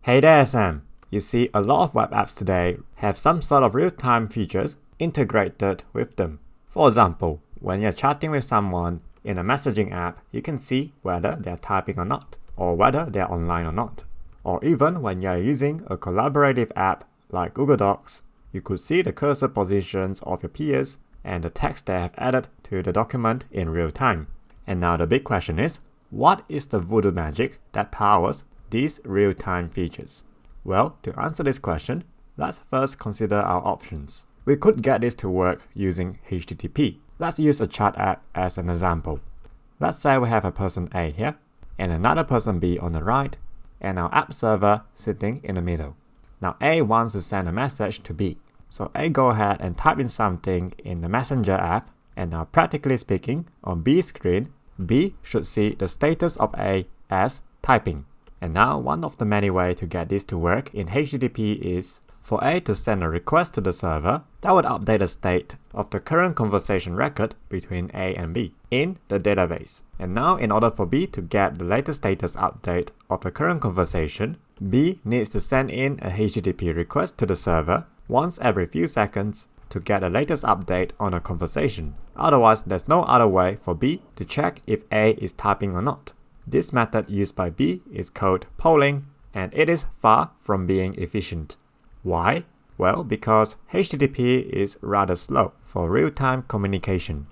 Hey there, Sam. You see, a lot of web apps today have some sort of real-time features integrated with them. For example, when you're chatting with someone in a messaging app, you can see whether they're typing or not, or whether they're online or not. Or even when you're using a collaborative app like Google Docs, you could see the cursor positions of your peers and the text they have added to the document in real time. And now the big question is, what is the voodoo magic that powers these real-time features? Well, to answer this question, let's first consider our options. We could get this to work using HTTP. Let's use a chat app as an example. Let's say we have a person A here, and another person B on the right, and our app server sitting in the middle. Now A wants to send a message to B. So A go ahead and type in something in the Messenger app, and now practically speaking, on B's screen, B should see the status of A as typing. And now one of the many ways to get this to work in HTTP is for A to send a request to the server that would update the state of the current conversation record between A and B in the database. And now in order for B to get the latest status update of the current conversation, B needs to send in a HTTP request to the server once every few seconds to get the latest update on a conversation. Otherwise, there's no other way for B to check if A is typing or not. This method used by B is called polling, and it is far from being efficient. Why? Well, because HTTP is rather slow for real-time communication.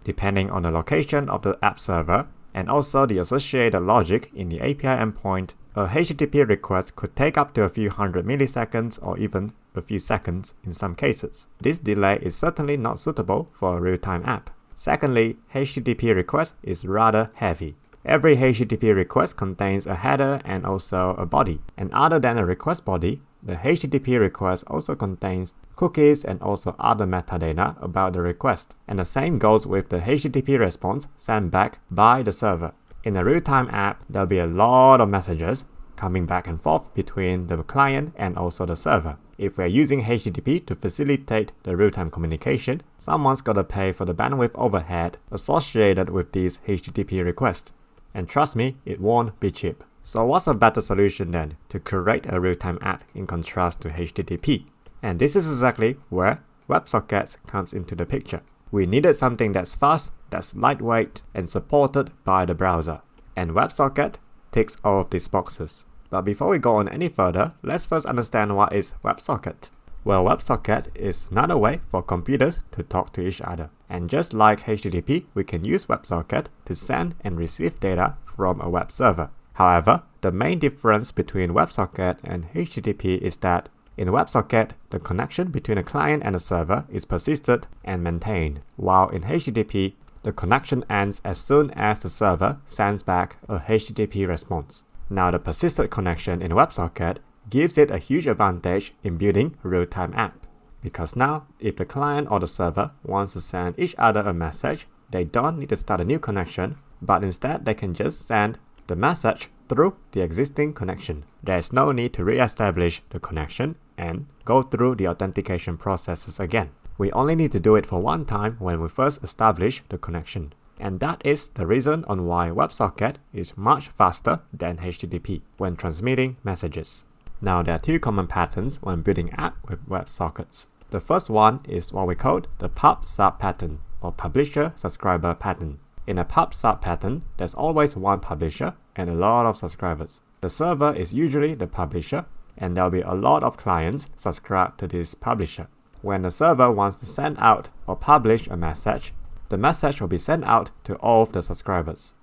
Depending on the location of the app server and also the associated logic in the API endpoint, a HTTP request could take up to a few hundred milliseconds or even a few seconds in some cases. This delay is certainly not suitable for a real-time app. Secondly, HTTP request is rather heavy. Every HTTP request contains a header and also a body. And other than a request body, the HTTP request also contains cookies and also other metadata about the request. And the same goes with the HTTP response sent back by the server. In a real-time app, there'll be a lot of messages coming back and forth between the client and also the server. If we're using HTTP to facilitate the real-time communication, someone's gotta pay for the bandwidth overhead associated with these HTTP requests. And trust me, it won't be cheap. So what's a better solution then to create a real-time app in contrast to HTTP? And this is exactly where WebSockets comes into the picture. We needed something that's fast, that's lightweight, and supported by the browser. And WebSocket ticks all of these boxes. But before we go on any further, let's first understand what is WebSocket. Well, WebSocket is another way for computers to talk to each other. And just like HTTP, we can use WebSocket to send and receive data from a web server. However, the main difference between WebSocket and HTTP is that in WebSocket, the connection between a client and a server is persisted and maintained, while in HTTP, the connection ends as soon as the server sends back a HTTP response. Now, the persisted connection in WebSocket gives it a huge advantage in building a real-time app. Because now, if the client or the server wants to send each other a message, they don't need to start a new connection, but instead they can just send the message through the existing connection. There's no need to re-establish the connection and go through the authentication processes again. We only need to do it for one time when we first establish the connection. And that is the reason on why WebSocket is much faster than HTTP when transmitting messages. Now, there are two common patterns when building app with WebSockets. The first one is what we call the pub-sub pattern or publisher-subscriber pattern. In a pub-sub pattern, there's always one publisher and a lot of subscribers. The server is usually the publisher, and there'll be a lot of clients subscribed to this publisher. When the server wants to send out or publish a message, the message will be sent out to all of the subscribers.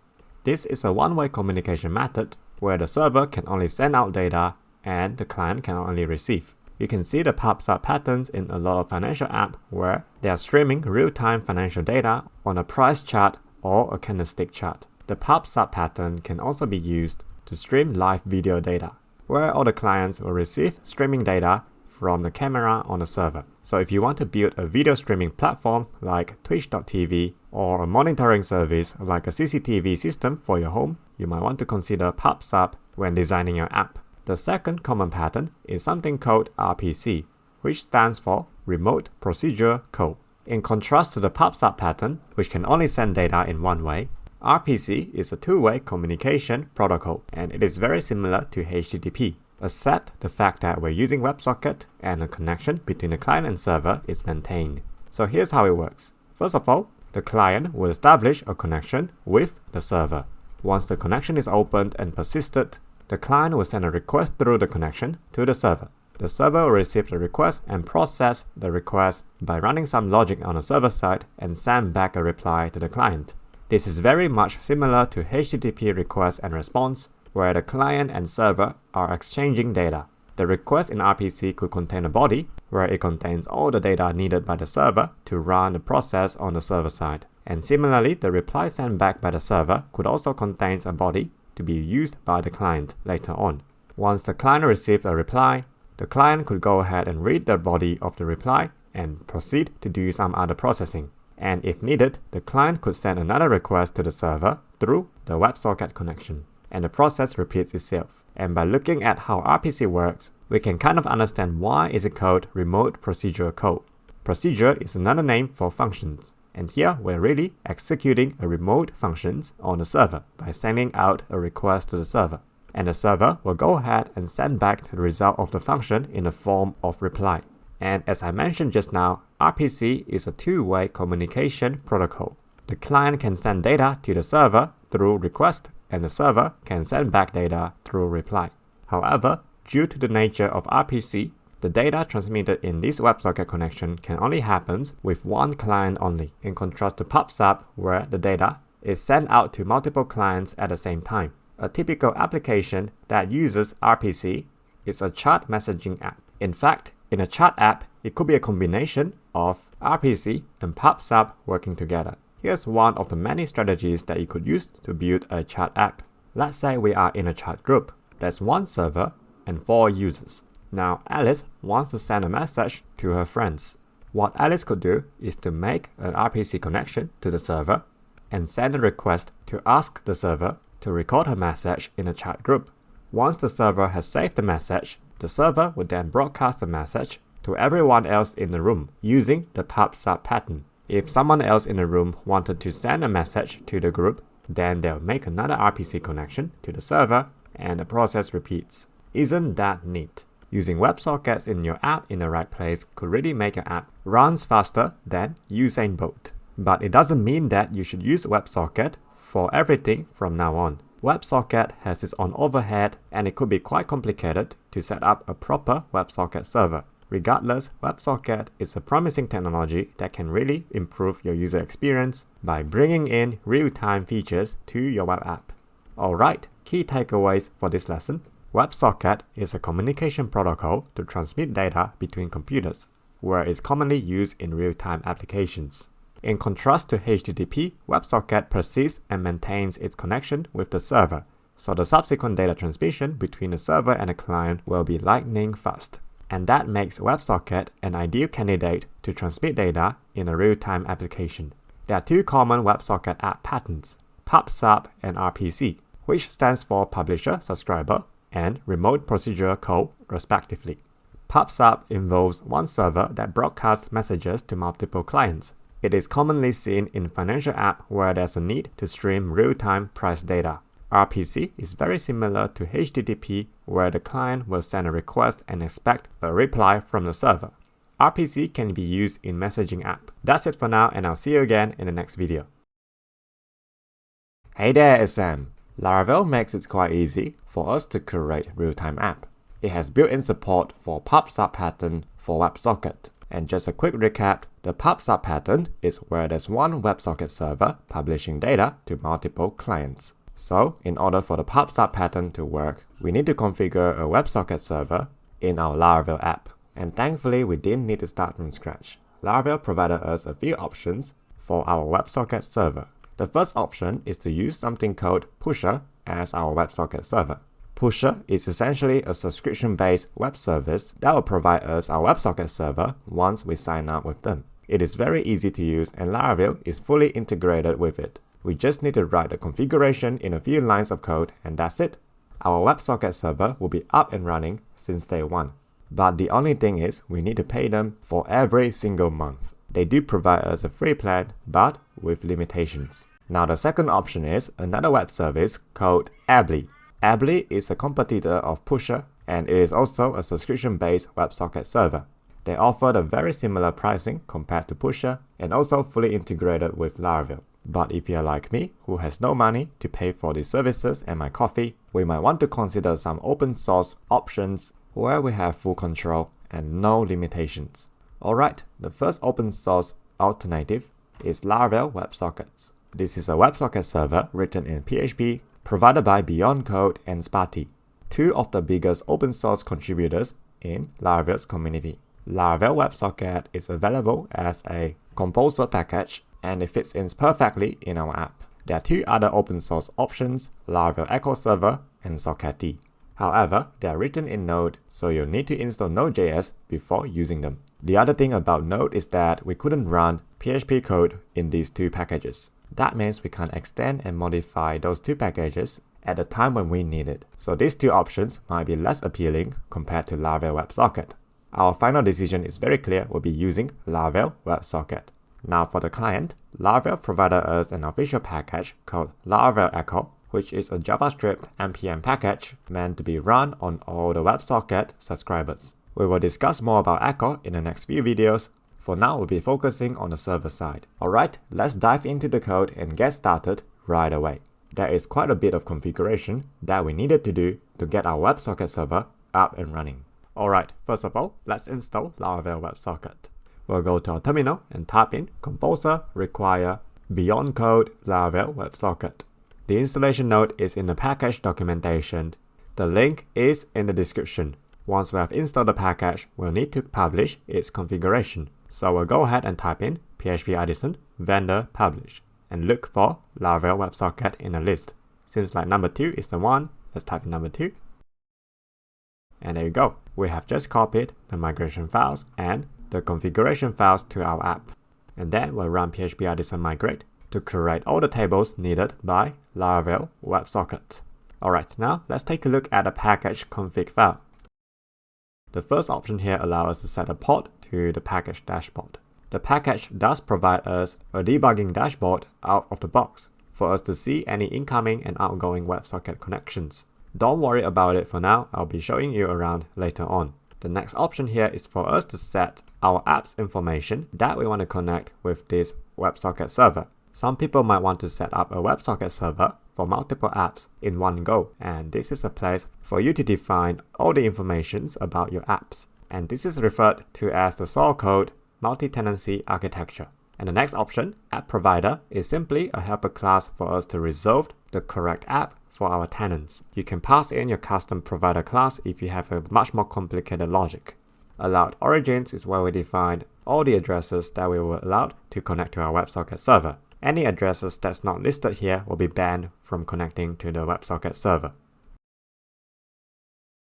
This is a one-way communication method where the server can only send out data and the client can only receive. You can see the pub-sub patterns in a lot of financial apps where they are streaming real-time financial data on a price chart or a candlestick chart. The pub-sub pattern can also be used to stream live video data, where all the clients will receive streaming data from the camera on the server. So if you want to build a video streaming platform like Twitch.tv or a monitoring service like a CCTV system for your home, you might want to consider pub-sub when designing your app. The second common pattern is something called RPC, which stands for Remote Procedure Call. In contrast to the pub-sub pattern, which can only send data in one way, RPC is a two-way communication protocol, and it is very similar to HTTP. except the fact that we're using WebSocket and a connection between the client and server is maintained. So here's how it works. First of all, the client will establish a connection with the server. Once the connection is opened and persisted, the client will send a request through the connection to the server. The server will receive the request and process the request by running some logic on the server side and send back a reply to the client. This is very much similar to HTTP request and response, where the client and server are exchanging data. The request in RPC could contain a body, where it contains all the data needed by the server to run the process on the server side. And similarly, the reply sent back by the server could also contain a body to be used by the client later on. Once the client receives a reply, the client could go ahead and read the body of the reply and proceed to do some other processing. And if needed, the client could send another request to the server through the WebSocket connection. And the process repeats itself. And by looking at how RPC works, we can kind of understand why is it called remote procedural code. Procedure is another name for functions. And here we're really executing a remote functions on the server by sending out a request to the server. And the server will go ahead and send back the result of the function in the form of reply. And as I mentioned just now, RPC is a two-way communication protocol. The client can send data to the server through request, and the server can send back data through reply. However, due to the nature of RPC, the data transmitted in this WebSocket connection can only happen with one client only, in contrast to PubSub, where the data is sent out to multiple clients at the same time. A typical application that uses RPC is a chat messaging app. In fact, in a chat app, it could be a combination of RPC and PubSub working together. Here's one of the many strategies that you could use to build a chat app. Let's say we are in a chat group. There's one server and 4 users. Now Alice wants to send a message to her friends. What Alice could do is to make an RPC connection to the server and send a request to ask the server to record her message in a chat group. Once the server has saved the message, the server would then broadcast the message to everyone else in the room using the PubSub pattern. If someone else in the room wanted to send a message to the group, then they'll make another RPC connection to the server and the process repeats. Isn't that neat? Using WebSockets in your app in the right place could really make your app runs faster than Usain Bolt. But it doesn't mean that you should use WebSocket for everything from now on. WebSocket has its own overhead and it could be quite complicated to set up a proper WebSocket server. Regardless, WebSocket is a promising technology that can really improve your user experience by bringing in real-time features to your web app. Alright, key takeaways for this lesson. WebSocket is a communication protocol to transmit data between computers, where it's commonly used in real-time applications. In contrast to HTTP, WebSocket persists and maintains its connection with the server, so the subsequent data transmission between the server and the client will be lightning fast. And that makes WebSocket an ideal candidate to transmit data in a real-time application. There are 2 common WebSocket app patterns, PubSub and RPC, which stands for Publisher Subscriber and Remote Procedural Code, respectively. PubSub involves one server that broadcasts messages to multiple clients. It is commonly seen in financial app where there's a need to stream real-time price data. RPC is very similar to HTTP where the client will send a request and expect a reply from the server. RPC can be used in messaging app. That's it for now and I'll see you again in the next video. Hey there, it's Sam. Laravel makes it quite easy for us to create real-time app. It has built-in support for PubSub pattern for WebSocket. And just a quick recap, the PubSub pattern is where there's one WebSocket server publishing data to multiple clients. So, in order for the PubSub pattern to work, we need to configure a WebSocket server in our Laravel app. And thankfully, we didn't need to start from scratch. Laravel provided us a few options for our WebSocket server. The first option is to use something called Pusher as our WebSocket server. Pusher is essentially a subscription-based web service that will provide us our WebSocket server once we sign up with them. It is very easy to use and Laravel is fully integrated with it. We just need to write the configuration in a few lines of code and that's it. Our WebSocket server will be up and running since day one. But the only thing is we need to pay them for every single month. They do provide us a free plan, but with limitations. Now the second option is another web service called Ably. Ably is a competitor of Pusher and it is also a subscription-based WebSocket server. They offered a very similar pricing compared to Pusher and also fully integrated with Laravel. But if you're like me, who has no money to pay for these services and my coffee, we might want to consider some open source options where we have full control and no limitations. Alright, the first open source alternative is Laravel Websockets. This is a WebSocket server written in PHP, provided by Beyond Code and Sparty, two of the biggest open source contributors in Laravel's community. Laravel WebSocket is available as a composer package and it fits in perfectly in our app. There are two other open source options, Laravel Echo Server and Sockety. However, they are written in Node, so you'll need to install Node.js before using them. The other thing about Node is that we couldn't run PHP code in these two packages. That means we can't extend and modify those two packages at the time when we need it. So these two options might be less appealing compared to Laravel WebSocket. Our final decision is very clear, we'll be using Laravel WebSocket. Now for the client, Laravel provided us an official package called Laravel Echo, which is a JavaScript npm package meant to be run on all the WebSocket subscribers. We will discuss more about Echo in the next few videos. For now, we'll be focusing on the server side. Alright, let's dive into the code and get started right away. There is quite a bit of configuration that we needed to do to get our WebSocket server up and running. Alright, first of all, let's install Laravel WebSocket. We'll go to our terminal and type in composer require Beyond Code Laravel WebSocket. The installation note is in the package documentation. The link is in the description. Once we have installed the package, we'll need to publish its configuration. So we'll go ahead and type in PHP Artisan vendor publish and look for Laravel WebSocket in the list. Seems like number 2 is the one. Let's type in number 2. And there you go. We have just copied the migration files and the configuration files to our app. And then we'll run PHP Artisan migrate to create all the tables needed by Laravel WebSocket. Alright, now let's take a look at the package config file. The first option here allows us to set a port to the package dashboard. The package does provide us a debugging dashboard out of the box for us to see any incoming and outgoing WebSocket connections. Don't worry about it for now, I'll be showing you around later on. The next option here is for us to set our app's information that we want to connect with this WebSocket server. Some people might want to set up a WebSocket server for multiple apps in one go, and this is a place for you to define all the informations about your apps. And this is referred to as the source code multi-tenancy architecture. And the next option, app provider, is simply a helper class for us to resolve the correct app for our tenants. You can pass in your custom provider class if you have a much more complicated logic. Allowed origins is where we define all the addresses that we were allowed to connect to our WebSocket server. Any addresses that's not listed here will be banned from connecting to the WebSocket server.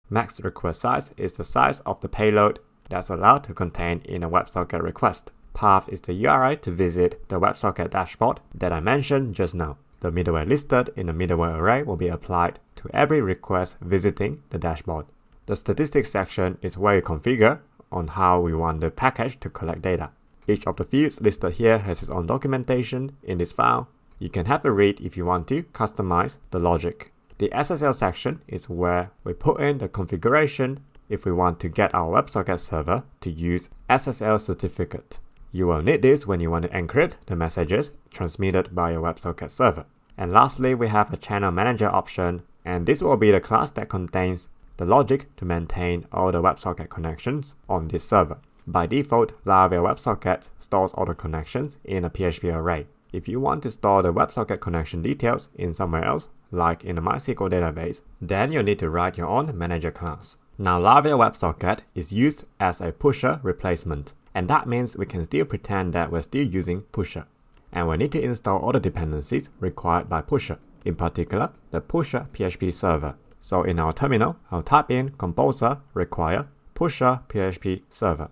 Max request size is the size of the payload that's allowed to contain in a WebSocket request. Path is the URI to visit the WebSocket dashboard that I mentioned just now. The middleware listed in the middleware array will be applied to every request visiting the dashboard. The statistics section is where you configure on how we want the package to collect data. Each of the fields listed here has its own documentation in this file. You can have a read if you want to customize the logic. The SSL section is where we put in the configuration if we want to get our WebSocket server to use SSL certificate. You will need this when you want to encrypt the messages transmitted by your WebSocket server. And lastly, we have a channel manager option, and this will be the class that contains the logic to maintain all the WebSocket connections on this server. By default, Laravel WebSocket stores all the connections in a PHP array. If you want to store the WebSocket connection details in somewhere else, like in a MySQL database, then you'll need to write your own manager class. Now, Laravel WebSocket is used as a pusher replacement, and that means we can still pretend that we're still using pusher. And we need to install all the dependencies required by pusher, in particular the pusher PHP server. So in our terminal, I'll type in composer require pusher PHP server.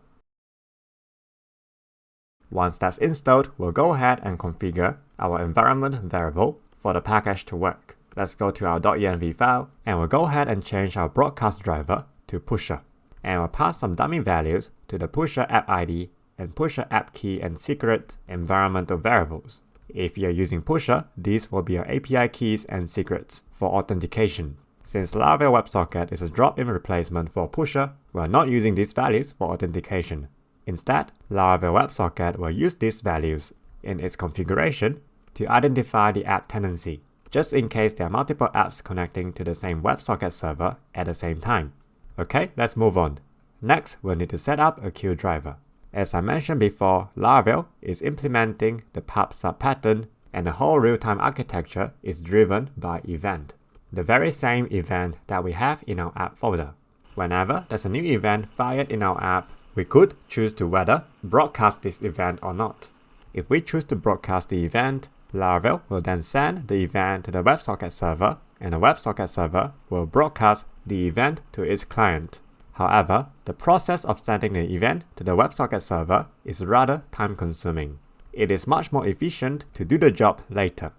Once that's installed, we'll go ahead and configure our environment variable for the package to work. Let's go to our .env file, and we'll go ahead and change our broadcast driver to pusher. And we'll pass some dummy values to the pusher app ID and pusher app key and secret environmental variables. If you're using pusher, these will be your API keys and secrets for authentication. Since Laravel WebSocket is a drop-in replacement for Pusher, we are not using these values for authentication. Instead, Laravel WebSocket will use these values in its configuration to identify the app tenancy, just in case there are multiple apps connecting to the same WebSocket server at the same time. Okay, let's move on. Next, we'll need to set up a queue driver. As I mentioned before, Laravel is implementing the pub/sub pattern, and the whole real-time architecture is driven by event. The very same event that we have in our app folder. Whenever there's a new event fired in our app, we could choose to whether broadcast this event or not. If we choose to broadcast the event, Laravel will then send the event to the WebSocket server, and the WebSocket server will broadcast the event to its client. However, the process of sending the event to the WebSocket server is rather time-consuming. It is much more efficient to do the job later.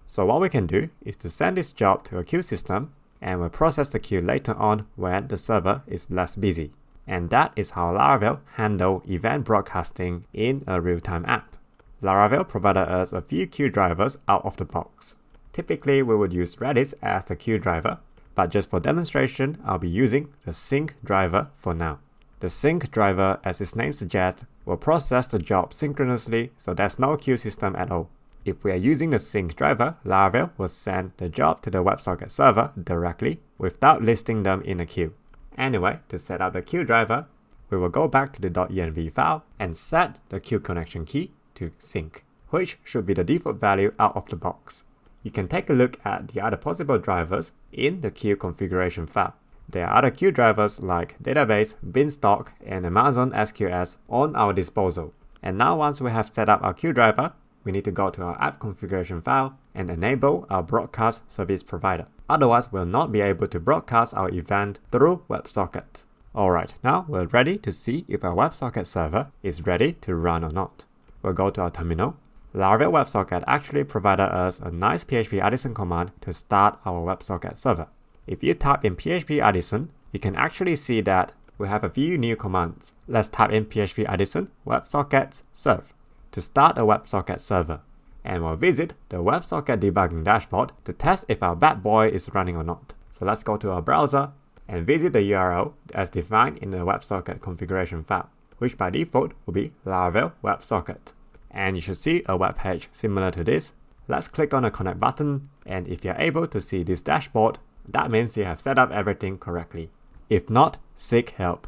So what we can do is to send this job to a queue system, and we'll process the queue later on when the server is less busy. And that is how Laravel handle event broadcasting in a real-time app. Laravel provided us a few queue drivers out of the box. Typically, we would use Redis as the queue driver, but just for demonstration, I'll be using the sync driver for now. The sync driver, as its name suggests, will process the job synchronously, so there's no queue system at all. If we are using the sync driver, Laravel will send the job to the WebSocket server directly without listing them in a queue. Anyway, to set up the queue driver, we will go back to the .env file and set the queue connection key to sync, which should be the default value out of the box. You can take a look at the other possible drivers in the queue configuration file. There are other queue drivers like Database, Beanstalk, and Amazon SQS on our disposal. And now once we have set up our queue driver, we need to go to our app configuration file and enable our broadcast service provider. Otherwise, we'll not be able to broadcast our event through WebSocket. Alright, now we're ready to see if our WebSocket server is ready to run or not. We'll go to our terminal. Laravel WebSocket actually provided us a nice PHP Artisan command to start our WebSocket server. If you type in PHP Artisan, you can actually see that we have a few new commands. Let's type in PHP Artisan WebSockets serve to start a WebSocket server, and we'll visit the WebSocket debugging dashboard to test if our bad boy is running or not. So let's go to our browser and visit the URL as defined in the WebSocket configuration file, which by default will be Laravel WebSocket. And you should see a web page similar to this. Let's click on the connect button, and if you're able to see this dashboard, that means you have set up everything correctly. If not, seek help.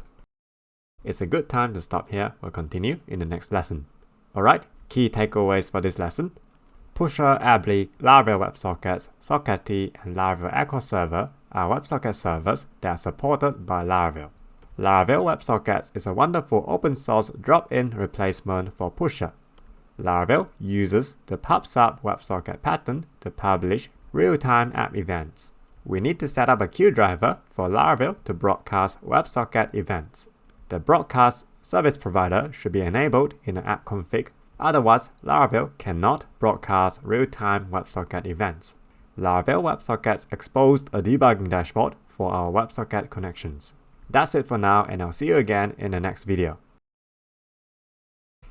It's a good time to stop here. We'll continue in the next lesson. Alright, key takeaways for this lesson. Pusher, Ably, Laravel WebSockets, Sockety, and Laravel Echo Server are WebSocket servers that are supported by Laravel. Laravel WebSockets is a wonderful open source drop-in replacement for Pusher. Laravel uses the pub/sub WebSocket pattern to publish real-time app events. We need to set up a queue driver for Laravel to broadcast WebSocket events. The broadcast service provider should be enabled in the app config, otherwise Laravel cannot broadcast real-time WebSocket events. Laravel WebSockets exposed a debugging dashboard for our WebSocket connections. That's it for now, and I'll see you again in the next video.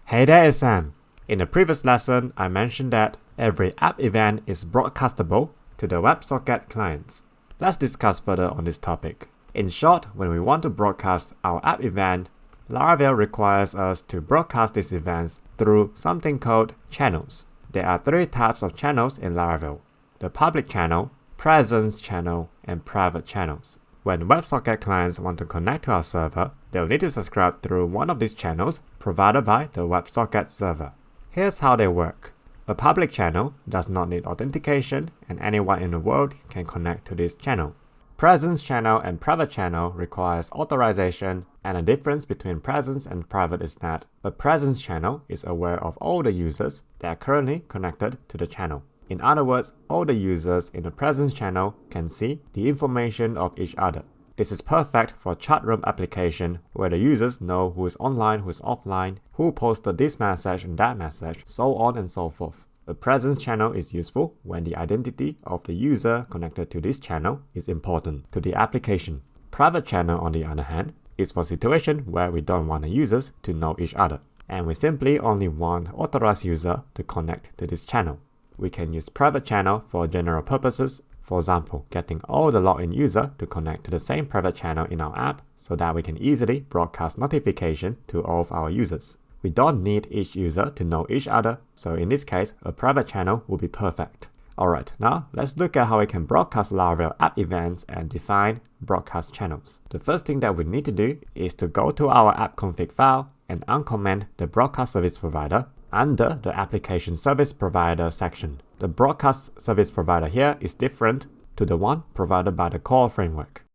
Hey there, it's Sam. In the previous lesson, I mentioned that every app event is broadcastable to the WebSocket clients. Let's discuss further on this topic. In short, when we want to broadcast our app event, Laravel requires us to broadcast these events through something called channels. There are three types of channels in Laravel: the public channel, presence channel, and private channels. When WebSocket clients want to connect to our server, they'll need to subscribe through one of these channels provided by the WebSocket server. Here's how they work. A public channel does not need authentication, and anyone in the world can connect to this channel. Presence channel and private channel requires authorization, and the difference between presence and private is that a presence channel is aware of all the users that are currently connected to the channel. In other words, all the users in the presence channel can see the information of each other. This is perfect for chat room application where the users know who is online, who is offline, who posted this message and that message, so on and so forth. A presence channel is useful when the identity of the user connected to this channel is important to the application. Private channel, on the other hand, is for situation where we don't want the users to know each other, and we simply only want authorized user to connect to this channel. We can use private channel for general purposes. For example, getting all the login user to connect to the same private channel in our app so that we can easily broadcast notification to all of our users. We don't need each user to know each other, so in this case, a private channel will be perfect. Alright, now let's look at how we can broadcast Laravel app events and define broadcast channels. The first thing that we need to do is to go to our app config file and uncomment the broadcast service provider under the application service provider section. The broadcast service provider here is different to the one provided by the core framework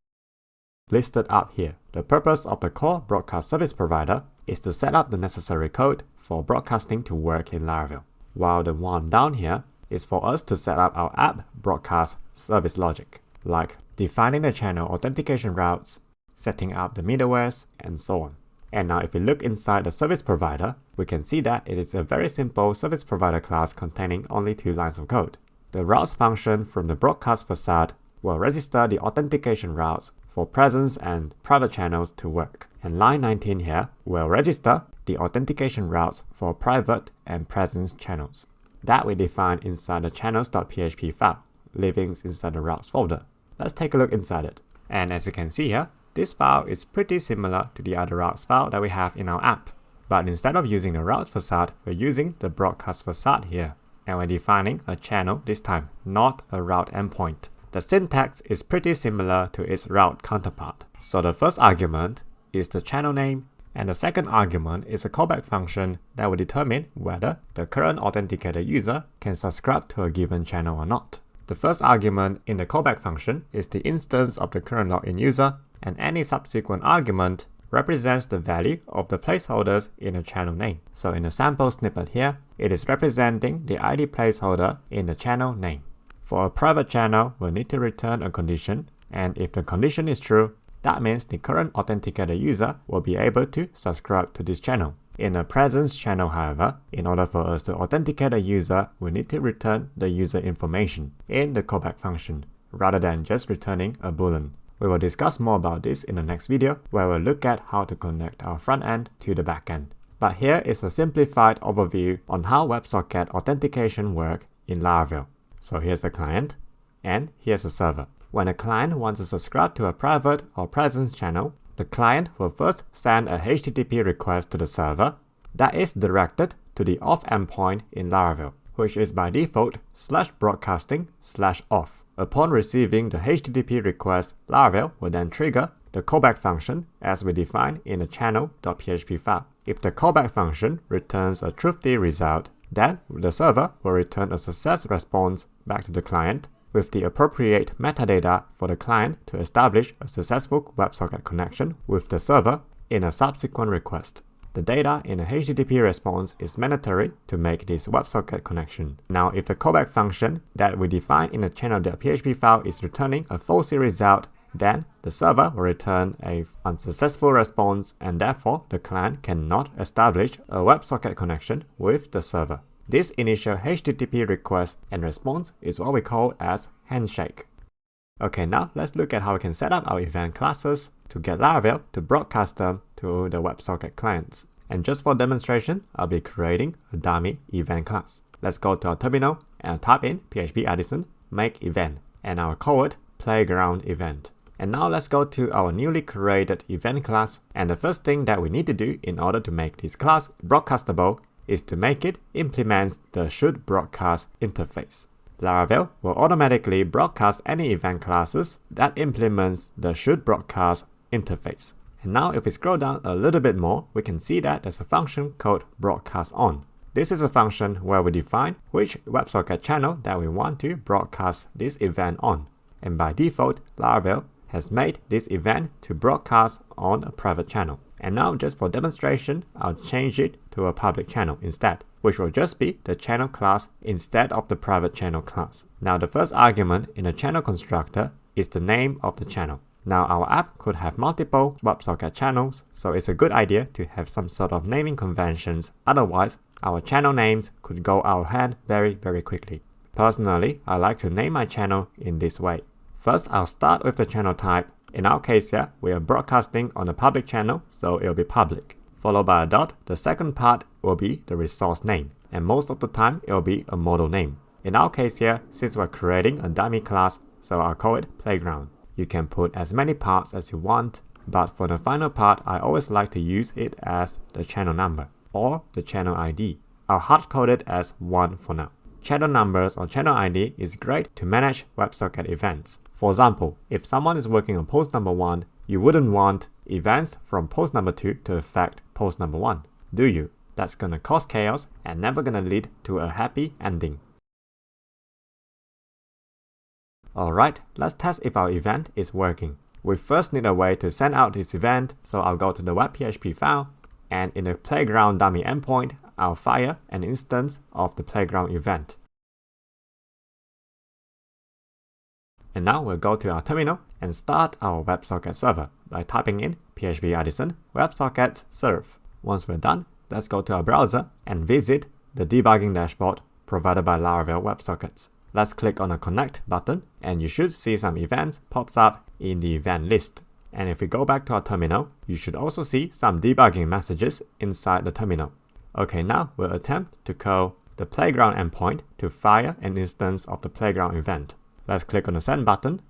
listed up here. The purpose of the core broadcast service provider is to set up the necessary code for broadcasting to work in Laravel, while the one down here is for us to set up our app broadcast service logic, like defining the channel authentication routes, setting up the middlewares, and so on. And now if we look inside the service provider, we can see that it is a very simple service provider class containing only 2 lines of code. The routes function from the broadcast facade will register the authentication routes for presence and private channels to work. And line 19 here will register the authentication routes for private and presence channels that we define inside the channels.php file, leaving inside the routes folder. Let's take a look inside it. And as you can see here, this file is pretty similar to the other routes file that we have in our app. But instead of using the route facade, we're using the broadcast facade here. And we're defining a channel this time, not a route endpoint. The syntax is pretty similar to its route counterpart. So the first argument is the channel name, and the second argument is a callback function that will determine whether the current authenticated user can subscribe to a given channel or not. The first argument in the callback function is the instance of the current login user, and any subsequent argument represents the value of the placeholders in the channel name. So in the sample snippet here, it is representing the ID placeholder in the channel name. For a private channel, we'll need to return a condition, and if the condition is true, that means the current authenticated user will be able to subscribe to this channel. In a presence channel, however, in order for us to authenticate a user, we need to return the user information in the callback function, rather than just returning a boolean. We will discuss more about this in the next video, where we'll look at how to connect our front end to the back end. But here is a simplified overview on how WebSocket authentication works in Laravel. So here's the client, and here's the server. When a client wants to subscribe to a private or presence channel, the client will first send a HTTP request to the server that is directed to the off endpoint in Laravel, which is by default /broadcasting/off. Upon receiving the HTTP request, Laravel will then trigger the callback function as we define in the channel.php file. If the callback function returns a truthy result, then the server will return a success response back to the client with the appropriate metadata for the client to establish a successful WebSocket connection with the server in a subsequent request. The data in a HTTP response is mandatory to make this WebSocket connection. Now, if the callback function that we define in the channel.php file is returning a false result, then the server will return an unsuccessful response, and therefore the client cannot establish a WebSocket connection with the server. This initial HTTP request and response is what we call as handshake. Okay, now let's look at how we can set up our event classes to get Laravel to broadcast them to the WebSocket clients. And just for demonstration, I'll be creating a dummy event class. Let's go to our terminal and type in PHP Addison make event, and I'll call it playground event. And now let's go to our newly created event class, and the first thing that we need to do in order to make this class broadcastable is to make it implement the should broadcast interface. Laravel will automatically broadcast any event classes that implements the should broadcast interface. And now if we scroll down a little bit more, we can see that there's a function called broadcast on. This is a function where we define which WebSocket channel that we want to broadcast this event on. And by default, Laravel has made this event to broadcast on a private channel. And now just for demonstration, I'll change it to a public channel instead, which will just be the channel class instead of the private channel class. Now the first argument in the channel constructor is the name of the channel. Now our app could have multiple WebSocket channels, so it's a good idea to have some sort of naming conventions, otherwise our channel names could go out of hand very quickly. Personally, I like to name my channel in this way. First, I'll start with the channel type. In our case here, we are broadcasting on a public channel, so it'll be public. Followed by a dot, the second part will be the resource name, and most of the time it'll be a model name. In our case here, since we're creating a dummy class, so I'll call it playground. You can put as many parts as you want, but for the final part, I always like to use it as the channel number or the channel ID. I'll hard-code it as 1 for now. Channel numbers or channel ID is great to manage WebSocket events. For example, if someone is working on post number 1, you wouldn't want events from post number 2 to affect post number 1, do you? That's gonna cause chaos and never gonna lead to a happy ending. Alright, let's test if our event is working. We first need a way to send out this event, so I'll go to the web.php file, and in the playground dummy endpoint, I'll fire an instance of the playground event. And now we'll go to our terminal and start our WebSocket server by typing in php artisan WebSockets serve. Once we're done, let's go to our browser and visit the debugging dashboard provided by Laravel Websockets. Let's click on the connect button and you should see some events pops up in the event list. And if we go back to our terminal, you should also see some debugging messages inside the terminal. Okay, now we'll attempt to call the playground endpoint to fire an instance of the playground event. Let's click on the send button.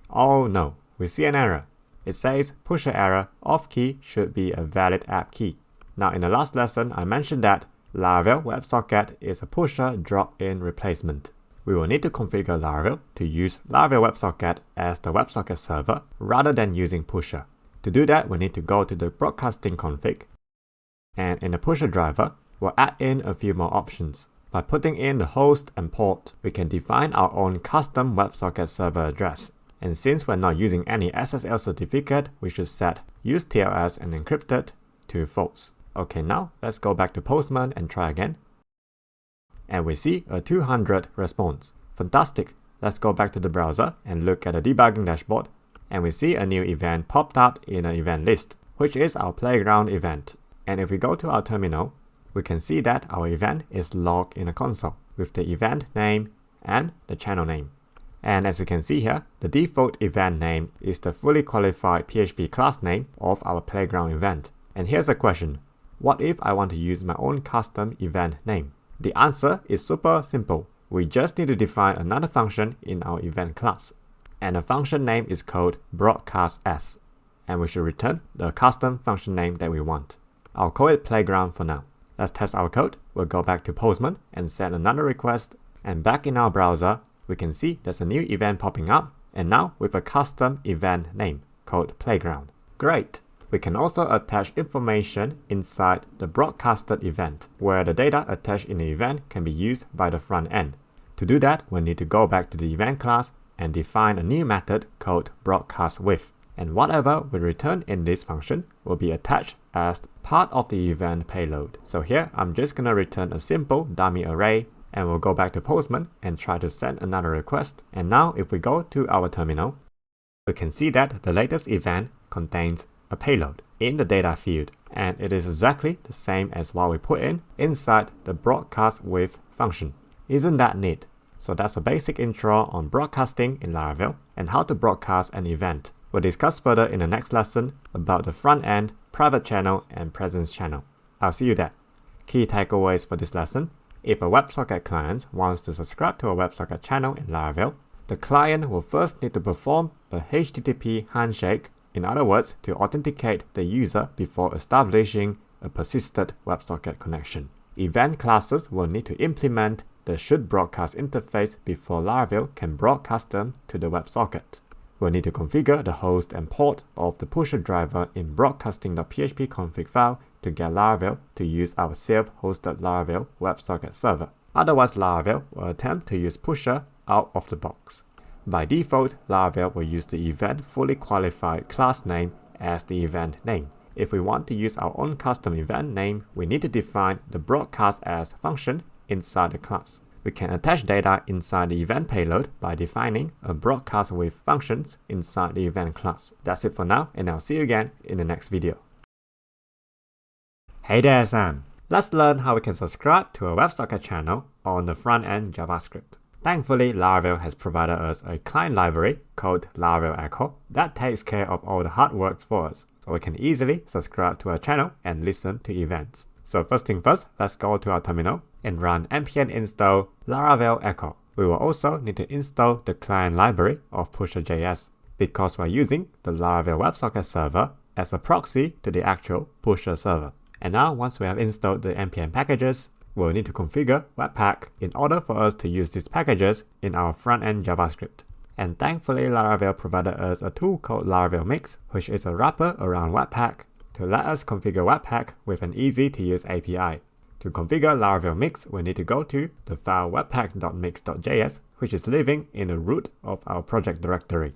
Oh no, we see an error. It says pusher error, off key should be a valid app key. Now in the last lesson, I mentioned that Laravel WebSocket is a pusher drop-in replacement. We will need to configure Laravel to use Laravel WebSocket as the WebSocket server rather than using pusher. To do that, we need to go to the broadcasting config, and in the pusher driver, we'll add in a few more options. By putting in the host and port, we can define our own custom WebSocket server address. And since we're not using any SSL certificate, we should set use TLS and encrypted to false. Okay, now let's go back to Postman and try again. And we see a 200 response. Fantastic! Let's go back to the browser and look at the debugging dashboard. And we see a new event popped up in an event list, which is our playground event. And if we go to our terminal, we can see that our event is logged in a console with the event name and the channel name. And as you can see here, the default event name is the fully qualified PHP class name of our playground event. And here's a question. What if I want to use my own custom event name? The answer is super simple. We just need to define another function in our event class. And the function name is called broadcast_as. And we should return the custom function name that we want. I'll call it playground for now. Let's test our code. We'll go back to Postman and send another request. And back in our browser, we can see there's a new event popping up, and now with a custom event name called playground. Great! We can also attach information inside the broadcasted event, where the data attached in the event can be used by the front end. To do that, we'll need to go back to the event class and define a new method called broadcastWith. And whatever we return in this function will be attached as part of the event payload. So here, I'm just gonna return a simple dummy array, and we'll go back to Postman and try to send another request. And now if we go to our terminal, we can see that the latest event contains a payload in the data field, and it is exactly the same as what we put in inside the broadcastWith function. Isn't that neat? So that's a basic intro on broadcasting in Laravel and how to broadcast an event. We'll discuss further in the next lesson about the front end, private channel, and presence channel. I'll see you there. Key takeaways for this lesson. If a WebSocket client wants to subscribe to a WebSocket channel in Laravel, the client will first need to perform a HTTP handshake, in other words, to authenticate the user before establishing a persistent WebSocket connection. Event classes will need to implement the shouldBroadcast interface before Laravel can broadcast them to the WebSocket. We'll need to configure the host and port of the pusher driver in broadcasting.php config file to get Laravel to use our self-hosted Laravel WebSocket server. Otherwise, Laravel will attempt to use pusher out of the box. By default, Laravel will use the event fully qualified class name as the event name. If we want to use our own custom event name, we need to define the broadcast_as function inside the class. We can attach data inside the event payload by defining a broadcastWith functions inside the event class. That's it for now, and I'll see you again in the next video. Hey there, Sam. Let's learn how we can subscribe to a WebSocket channel on the front-end JavaScript. Thankfully, Laravel has provided us a client library called Laravel Echo that takes care of all the hard work for us, so we can easily subscribe to our channel and listen to events. So first thing first, let's go to our terminal and run npm install Laravel Echo. we will also need to install the client library of Pusher.js because we're using the Laravel WebSocket server as a proxy to the actual Pusher server. And now once we have installed the npm packages, we'll need to configure Webpack in order for us to use these packages in our front-end JavaScript. And thankfully Laravel provided us a tool called Laravel Mix, which is a wrapper around Webpack to let us configure Webpack with an easy-to-use API. To configure Laravel Mix, we need to go to the file webpack.mix.js, which is living in the root of our project directory.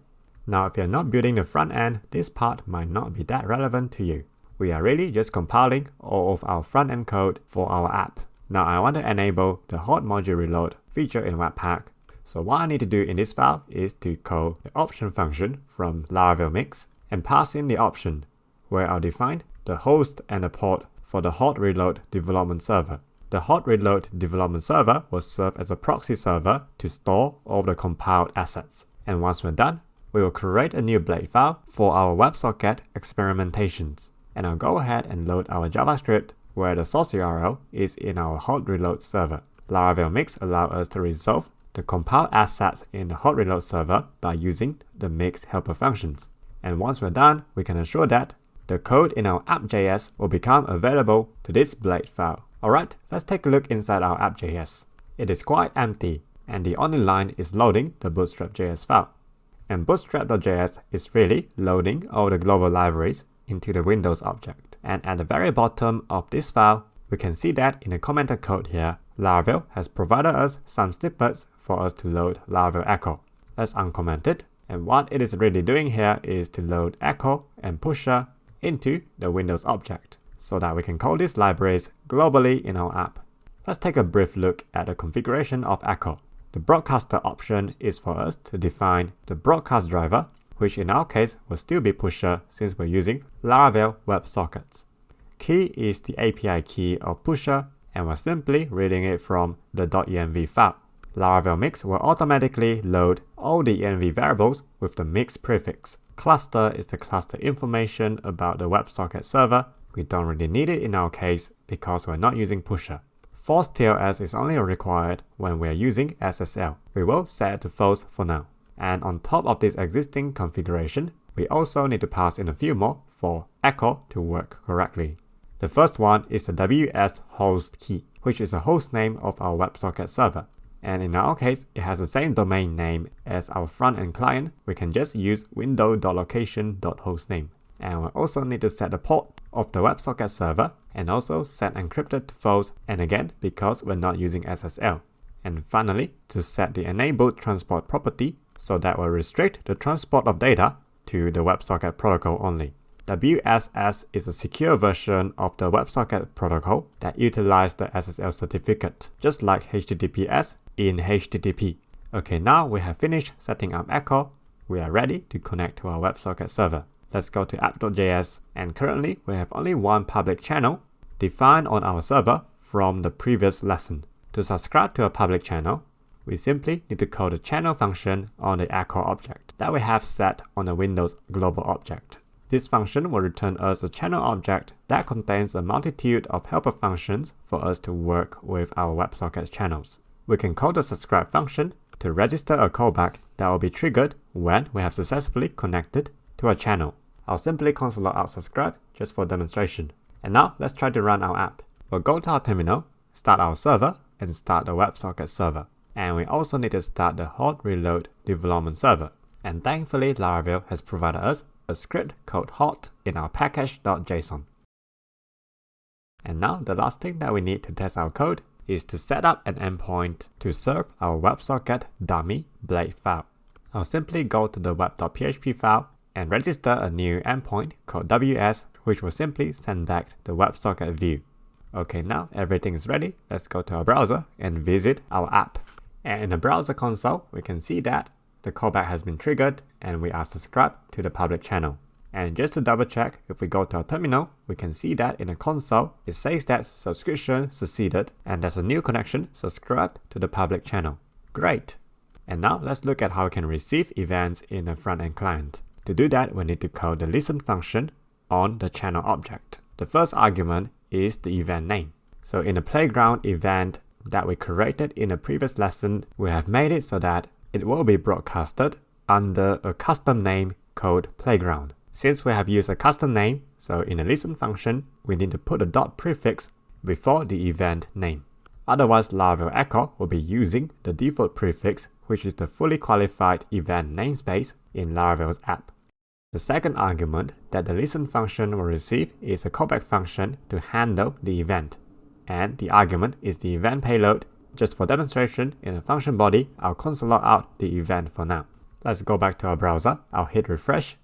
Now, if you're not building the front end, this part might not be that relevant to you. We are really just compiling all of our front end code for our app. Now, I want to enable the hot module reload feature in Webpack. So what I need to do in this file is to call the option function from Laravel Mix and pass in the option, where I'll define the host and the port for the hot reload development server. The hot reload development server will serve as a proxy server to store all the compiled assets. And once we're done, we will create a new blade file for our WebSocket experimentations. And I'll go ahead and load our JavaScript where the source URL is in our hot reload server. Laravel Mix allows us to resolve the compiled assets in the hot reload server by using the mix helper functions. And once we're done, we can ensure that the code in our app.js will become available to this blade file. Alright, let's take a look inside our app.js. It is quite empty, and the only line is loading the bootstrap.js file. And bootstrap.js is really loading all the global libraries into the Windows object. And at the very bottom of this file, we can see that in the commented code here, Laravel has provided us some snippets for us to load Laravel Echo. Let's uncomment it, and what it is really doing here is to load Echo and Pusher into the Windows object, so that we can call these libraries globally in our app. Let's take a brief look at the configuration of Echo. The broadcaster option is for us to define the broadcast driver, which in our case will still be Pusher since we're using Laravel WebSockets. Key is the API key of Pusher, and we're simply reading it from the .env file. Laravel Mix will automatically load all the env variables with the mix prefix. Cluster is the cluster information about the WebSocket server. We don't really need it in our case because we're not using Pusher. False TLS is only required when we're using SSL. We will set it to false for now. And on top of this existing configuration, we also need to pass in a few more for Echo to work correctly. The first one is the WS host key, which is a host name of our WebSocket server. And in our case, it has the same domain name as our front-end client. We can just use window.location.hostname. And we'll also need to set the port of the WebSocket server and also set encrypted to false, and again, because we're not using SSL. And finally, to set the enabled transport property so that will restrict the transport of data to the WebSocket protocol only. WSS is a secure version of the WebSocket protocol that utilizes the SSL certificate, just like HTTPS in HTTP. Okay, now we have finished setting up Echo. We are ready to connect to our WebSocket server. Let's go to app.js, and currently we have only one public channel defined on our server from the previous lesson. To subscribe to a public channel, we simply need to call the channel function on the Echo object that we have set on the Windows global object. This function will return us a channel object that contains a multitude of helper functions for us to work with our WebSocket channels. We can call the subscribe function to register a callback that will be triggered when we have successfully connected to a channel. I'll simply console out subscribe just for demonstration. And now let's try to run our app. We'll go to our terminal, start our server, and start the WebSocket server. And we also need to start the hot reload development server. And thankfully Laravel has provided us a script called hot in our package.json. And now the last thing that we need to test our code is to set up an endpoint to serve our WebSocket dummy blade file. I'll simply go to the web.php file and register a new endpoint called WS, which will simply send back the WebSocket view. Okay, now everything is ready. Let's go to our browser and visit our app. And in the browser console, we can see that the callback has been triggered and we are subscribed to the public channel. And just to double check, if we go to our terminal, we can see that in the console, it says that subscription succeeded and there's a new connection subscribed to the public channel. Great! And now let's look at how we can receive events in a front-end client. To do that, we need to call the listen function on the channel object. The first argument is the event name. So in the playground event that we created in the previous lesson, we have made it so that it will be broadcasted under a custom name called playground. Since we have used a custom name, so in the listen function, we need to put a dot prefix before the event name. Otherwise, Laravel Echo will be using the default prefix, which is the fully qualified event namespace in Laravel's app. The second argument that the listen function will receive is a callback function to handle the event. And the argument is the event payload. Just for demonstration, in the function body, I'll console log out the event for now. Let's go back to our browser. I'll hit refresh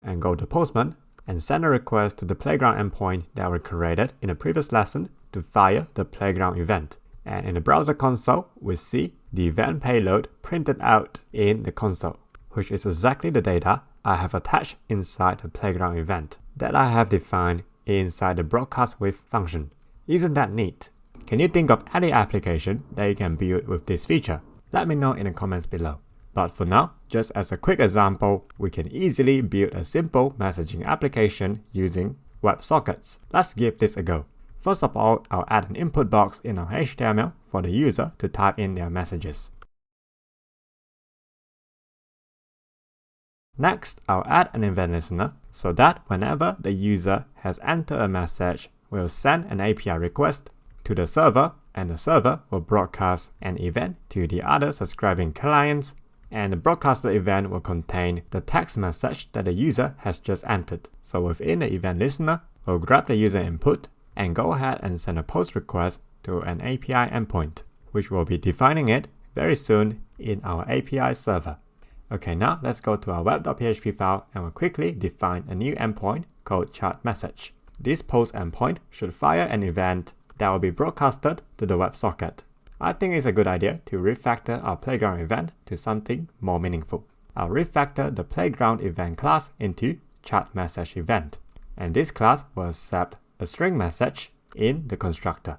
and go to Postman and send a request to the playground endpoint that we created in the previous lesson to fire the playground event. And in the browser console, we see the event payload printed out in the console, which is exactly the data I have attached inside the playground event that I have defined inside the broadcast with function. Isn't that neat? Can you think of any application that you can build with this feature? Let me know in the comments below. But for now, just as a quick example, we can easily build a simple messaging application using WebSockets. Let's give this a go. First of all, I'll add an input box in our HTML for the user to type in their messages. Next, I'll add an event listener so that whenever the user has entered a message, we'll send an API request to the server, and the server will broadcast an event to the other subscribing clients, and the broadcasted event will contain the text message that the user has just entered. So within the event listener, we'll grab the user input and go ahead and send a post request to an API endpoint, which will be defining it very soon in our API server. Okay, now let's go to our web.php file and we'll quickly define a new endpoint called chat message. This post endpoint should fire an event that will be broadcasted to the WebSocket. I think it's a good idea to refactor our playground event to something more meaningful. I'll refactor the playground event class into chat message event, and this class will accept a string message in the constructor.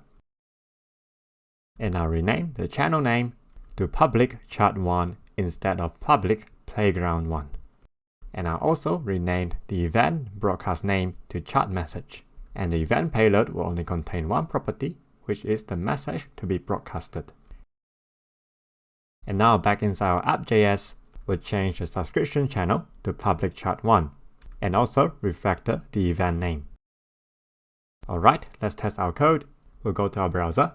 And I'll rename the channel name to public chat1 instead of public playground1. And I'll also rename the event broadcast name to chat message. And the event payload will only contain one property, which is the message to be broadcasted. And now back inside our app.js, we'll change the subscription channel to public chat1 and also refactor the event name. Alright, let's test our code. We'll go to our browser,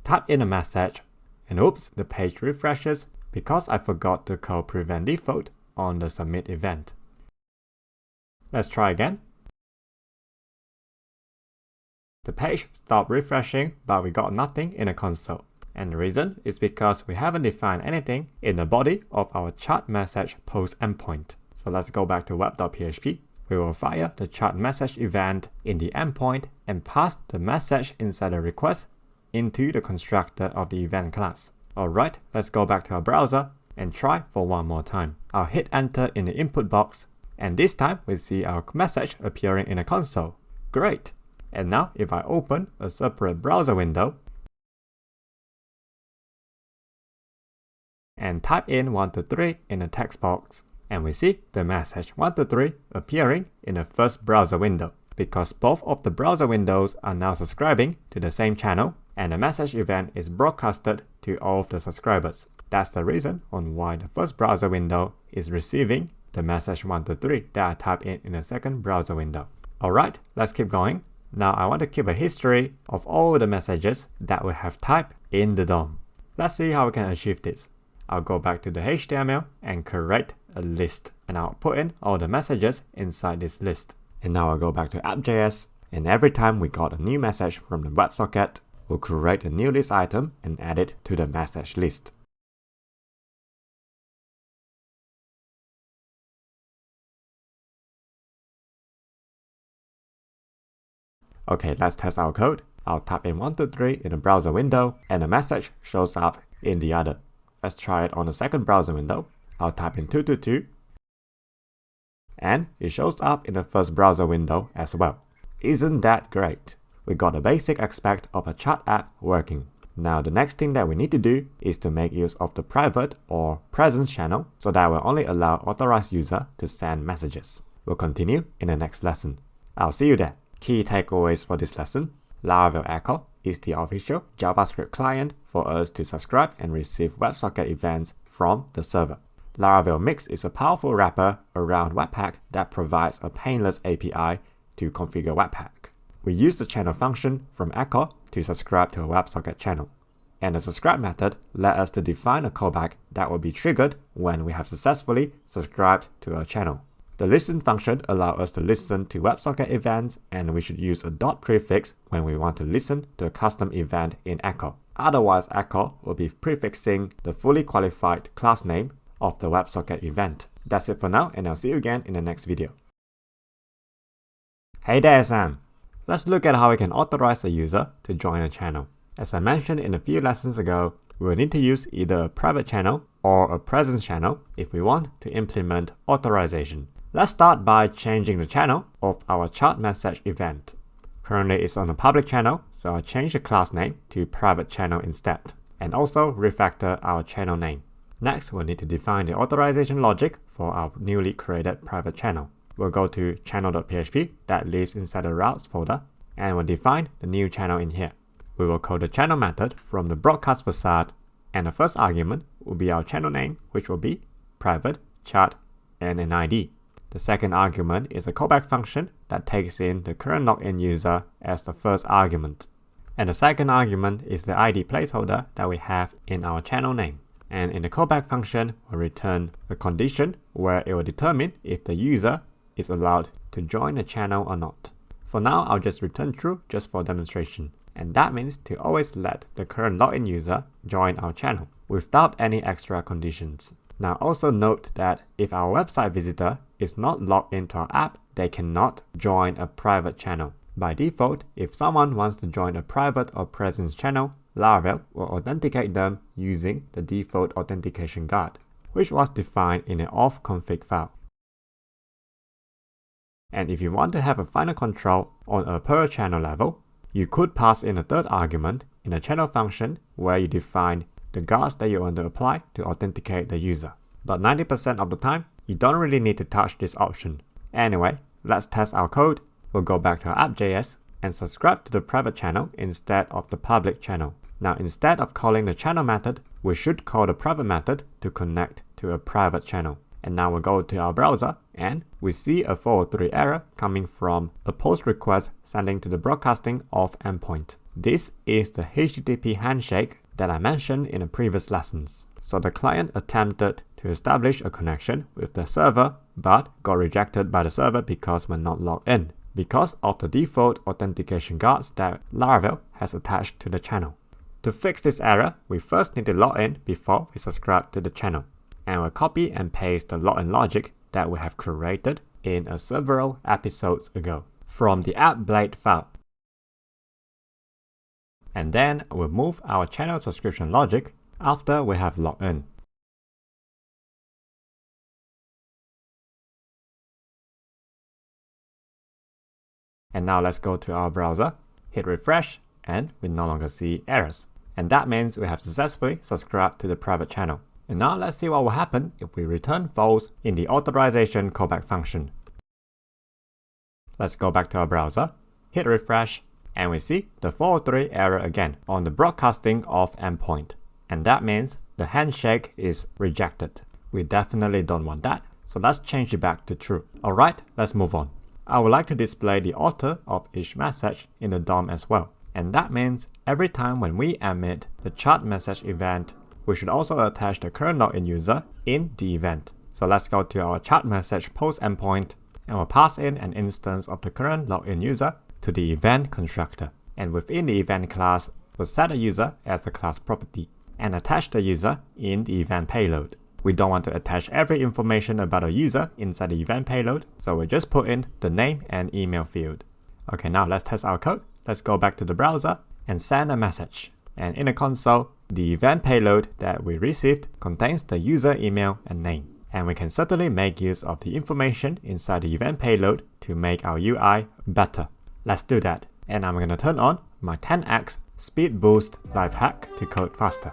type in a message, and oops, the page refreshes because I forgot to call prevent default on the submit event. Let's try again. The page stopped refreshing, but we got nothing in the console. And the reason is because we haven't defined anything in the body of our chat message post endpoint. So let's go back to web.php. We will fire the chat message event in the endpoint and pass the message inside the request into the constructor of the event class. Alright, let's go back to our browser and try for one more time. I'll hit enter in the input box, and this time we see our message appearing in the console. Great! And now if I open a separate browser window and type in 123 in the text box, and we see the message 123 appearing in the first browser window because both of the browser windows are now subscribing to the same channel and the message event is broadcasted to all of the subscribers. That's the reason on why the first browser window is receiving the message 123 that I typed in the second browser window. Alright, let's keep going. Now I want to keep a history of all the messages that we have typed in the DOM. Let's see how we can achieve this. I'll go back to the HTML and create a list, and I'll put in all the messages inside this list. And now I'll go back to app.js, and every time we got a new message from the WebSocket, we'll create a new list item and add it to the message list. Okay, let's test our code. I'll type in 123 in the browser window and the message shows up in the other. Let's try it on the second browser window. I'll type in 222 and it shows up in the first browser window as well. Isn't that great? We got the basic aspect of a chat app working. Now the next thing that we need to do is to make use of the private or presence channel so that will only allow authorized user to send messages. We'll continue in the next lesson. I'll see you there. Key takeaways for this lesson: Laravel Echo is the official JavaScript client for us to subscribe and receive WebSocket events from the server. Laravel Mix is a powerful wrapper around Webpack that provides a painless API to configure Webpack. We use the channel function from Acadea to subscribe to a WebSocket channel. And the subscribe method lets us to define a callback that will be triggered when we have successfully subscribed to a channel. The listen function allows us to listen to WebSocket events, and we should use a dot prefix when we want to listen to a custom event in Acadea. Otherwise, Acadea will be prefixing the fully qualified class name of the WebSocket event. That's it for now, and I'll see you again in the next video. Hey there, Sam! Let's look at how we can authorize a user to join a channel. As I mentioned in a few lessons ago, we will need to use either a private channel or a presence channel if we want to implement authorization. Let's start by changing the channel of our chat message event. Currently it's on a public channel, so I'll change the class name to private channel instead, and also refactor our channel name. Next, we'll need to define the authorization logic for our newly created private channel. We'll go to channel.php that lives inside the routes folder, and we'll define the new channel in here. We will call the channel method from the broadcast facade, and the first argument will be our channel name, which will be private, chat, and an ID. The second argument is a callback function that takes in the current login user as the first argument. And the second argument is the ID placeholder that we have in our channel name. And in the callback function, we'll return a condition where it will determine if the user is allowed to join the channel or not. For now, I'll just return true just for demonstration. And that means to always let the current login user join our channel without any extra conditions. Now also note that if our website visitor is not logged into our app, they cannot join a private channel. By default, if someone wants to join a private or presence channel, Laravel will authenticate them using the default authentication guard, which was defined in an auth config file. And if you want to have a final control on a per channel level, you could pass in a third argument in a channel function where you define the guards that you want to apply to authenticate the user. But 90% of the time, you don't really need to touch this option. Anyway, let's test our code. We'll go back to our app.js and subscribe to the private channel instead of the public channel. Now, instead of calling the channel method, we should call the private method to connect to a private channel. And now we'll go to our browser and we see a 403 error coming from a post request sending to the broadcasting of endpoint. This is the HTTP handshake that I mentioned in the previous lessons. So the client attempted to establish a connection with the server but got rejected by the server because we're not logged in, because of the default authentication guards that Laravel has attached to the channel. To fix this error, we first need to log in before we subscribe to the channel. And we'll copy and paste the login logic that we have created in several episodes ago from the app.blade file. And then we'll move our channel subscription logic after we have logged in. And now let's go to our browser, hit refresh, and we no longer see errors. And that means we have successfully subscribed to the private channel. And now let's see what will happen if we return false in the authorization callback function. Let's go back to our browser, hit refresh, and we see the 403 error again on the broadcasting of endpoint. And that means the handshake is rejected. We definitely don't want that, so let's change it back to true. Alright, let's move on. I would like to display the author of each message in the DOM as well. And that means every time when we emit the chat message event, we should also attach the current login user in the event. So let's go to our chat message post endpoint and we'll pass in an instance of the current login user to the event constructor. And within the event class, we'll set a user as a class property and attach the user in the event payload. We don't want to attach every information about a user inside the event payload, so we'll just put in the name and email field. Okay, now let's test our code. Let's go back to the browser and send a message. And in the console, the event payload that we received contains the user email and name. And we can certainly make use of the information inside the event payload to make our UI better. Let's do that. And I'm going to turn on my 10x speed boost life hack to code faster.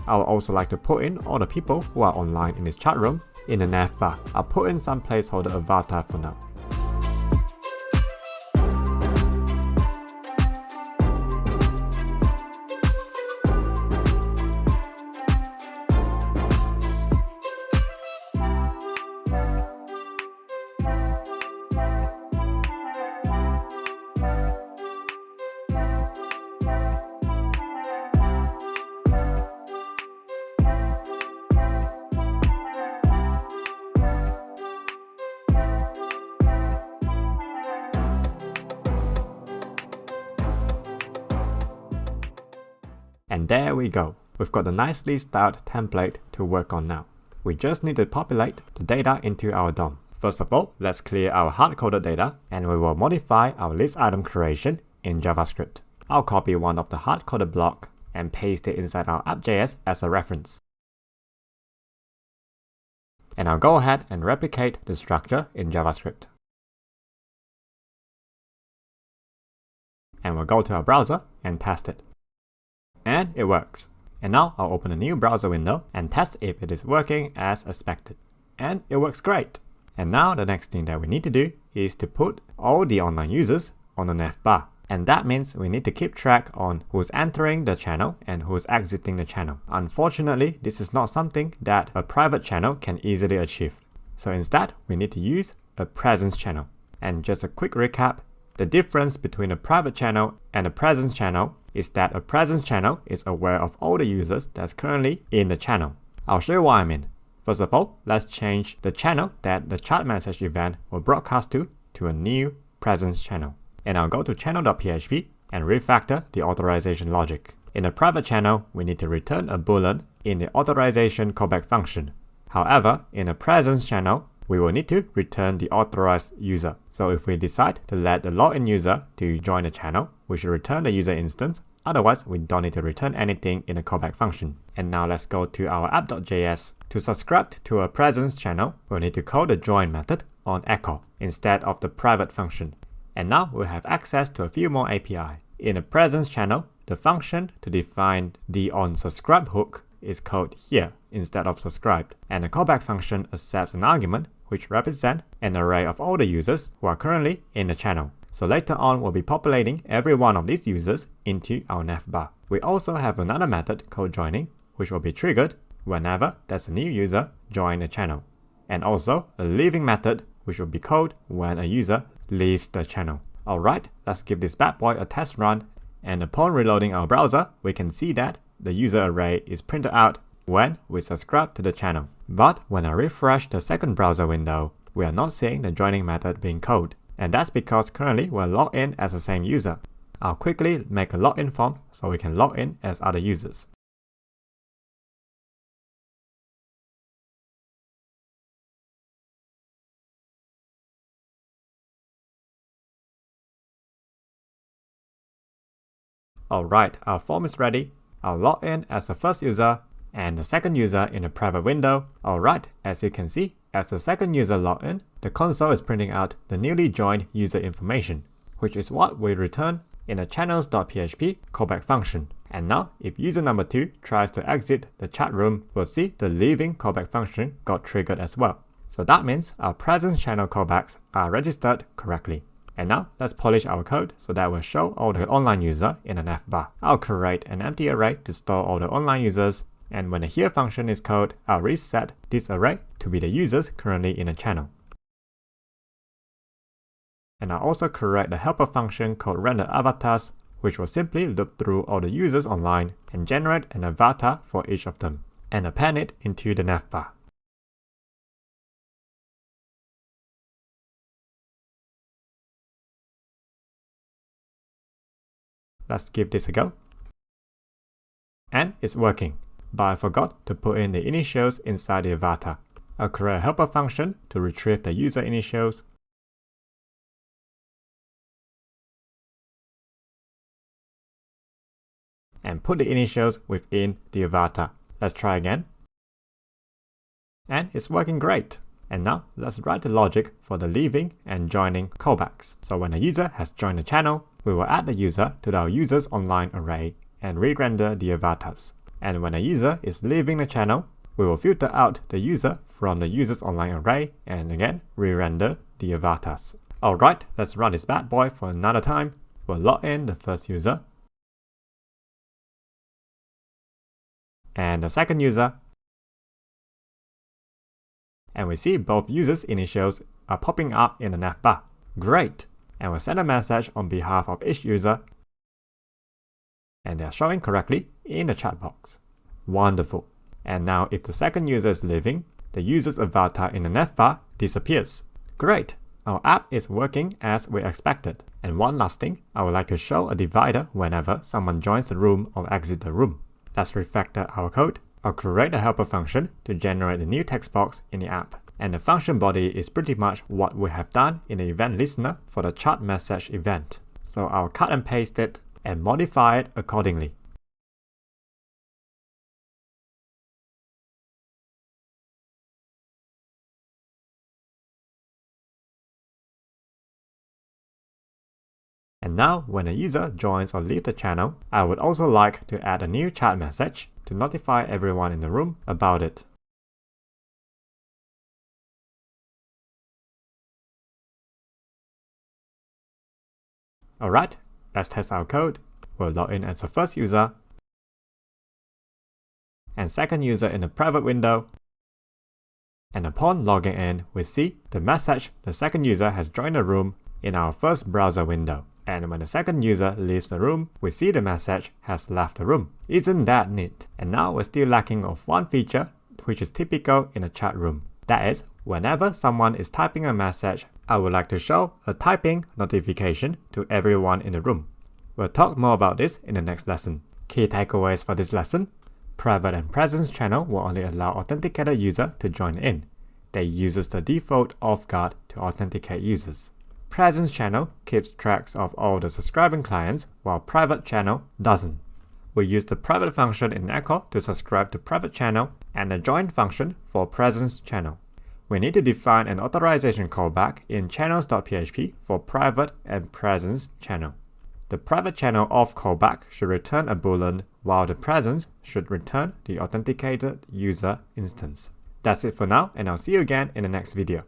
I would also like to put in all the people who are online in this chat room in the nav bar. I'll put in some placeholder avatar for now. And there we go. We've got a nicely styled template to work on now. We just need to populate the data into our DOM. First of all, let's clear our hard-coded data and we will modify our list item creation in JavaScript. I'll copy one of the hard-coded block and paste it inside our app.js as a reference. And I'll go ahead and replicate the structure in JavaScript. And we'll go to our browser and test it. And it works. And now I'll open a new browser window and test if it is working as expected. And it works great. And now the next thing that we need to do is to put all the online users on the nav bar. And that means we need to keep track on who's entering the channel and who's exiting the channel. Unfortunately, this is not something that a private channel can easily achieve. So instead, we need to use a presence channel. And just a quick recap, the difference between a private channel and a presence channel is that a presence channel is aware of all the users that's currently in the channel. I'll show you what I mean. First of all, let's change the channel that the chat message event will broadcast to a new presence channel. And I'll go to channel.php and refactor the authorization logic. In a private channel, we need to return a boolean in the authorization callback function. However, in a presence channel, we will need to return the authorized user. So if we decide to let the login user to join the channel, we should return the user instance. Otherwise, we don't need to return anything in the callback function. And now let's go to our app.js. To subscribe to a presence channel, we'll need to call the join method on echo instead of the private function. And now we'll have access to a few more API. In a presence channel, the function to define the onSubscribe hook is called here instead of subscribed. And the callback function accepts an argument which represents an array of all the users who are currently in the channel. So later on, we'll be populating every one of these users into our nav bar. We also have another method called joining, which will be triggered whenever there's a new user join the channel. And also a leaving method, which will be called when a user leaves the channel. Alright, let's give this bad boy a test run. And upon reloading our browser, we can see that the user array is printed out when we subscribe to the channel. But when I refresh the second browser window, we are not seeing the joining method being called. And that's because currently we're logged in as the same user. I'll quickly make a login form so we can log in as other users. Alright, our form is ready. I'll log in as the first user and the second user in a private window. Alright, as you can see, as the second user logged in, the console is printing out the newly joined user information, which is what we return in a channels.php callback function. And now, if user number 2 tries to exit the chat room, we'll see the leaving callback function got triggered as well. So that means our presence channel callbacks are registered correctly. And now, let's polish our code so that we'll show all the online users in a nav bar. I'll create an empty array to store all the online users. And when the here function is called, I'll reset this array to be the users currently in a channel. And I'll also create the helper function called render avatars, which will simply loop through all the users online and generate an avatar for each of them, and append it into the nav bar. Let's give this a go. And it's working, but I forgot to put in the initials inside the avatar. I'll create a helper function to retrieve the user initials. And put the initials within the avatar. Let's try again. And it's working great. And now let's write the logic for the leaving and joining callbacks. So when a user has joined the channel, we will add the user to our users online array and re-render the avatars. And when a user is leaving the channel, we will filter out the user from the users online array and again re-render the avatars. Alright, let's run this bad boy for another time. We'll log in the first user and the second user, and we see both users' initials are popping up in the navbar. Great! And we'll send a message on behalf of each user, and they're showing correctly in the chat box. Wonderful! And now if the second user is leaving, the user's avatar in the navbar disappears. Great! Our app is working as we expected. And one last thing, I would like to show a divider whenever someone joins the room or exits the room. Let's refactor our code. I'll create a helper function to generate a new text box in the app. And the function body is pretty much what we have done in the event listener for the chat message event. So I'll cut and paste it and modify it accordingly. And now, when a user joins or leaves the channel, I would also like to add a new chat message to notify everyone in the room about it. Alright, let's test our code. We'll log in as the first user and second user in the private window. And upon logging in, we see the message the second user has joined the room in our first browser window. And when the second user leaves the room, we see the message has left the room. Isn't that neat? And now we're still lacking of one feature, which is typical in a chat room. That is, whenever someone is typing a message, I would like to show a typing notification to everyone in the room. We'll talk more about this in the next lesson. Key takeaways for this lesson: private and presence channel will only allow authenticated user to join in. They uses the default auth guard to authenticate users. Presence channel keeps track of all the subscribing clients, while private channel doesn't. We use the private function in echo to subscribe to private channel and the join function for presence channel. We need to define an authorization callback in channels.php for private and presence channel. The private channel auth callback should return a boolean, while the presence should return the authenticated user instance. That's it for now, and I'll see you again in the next video.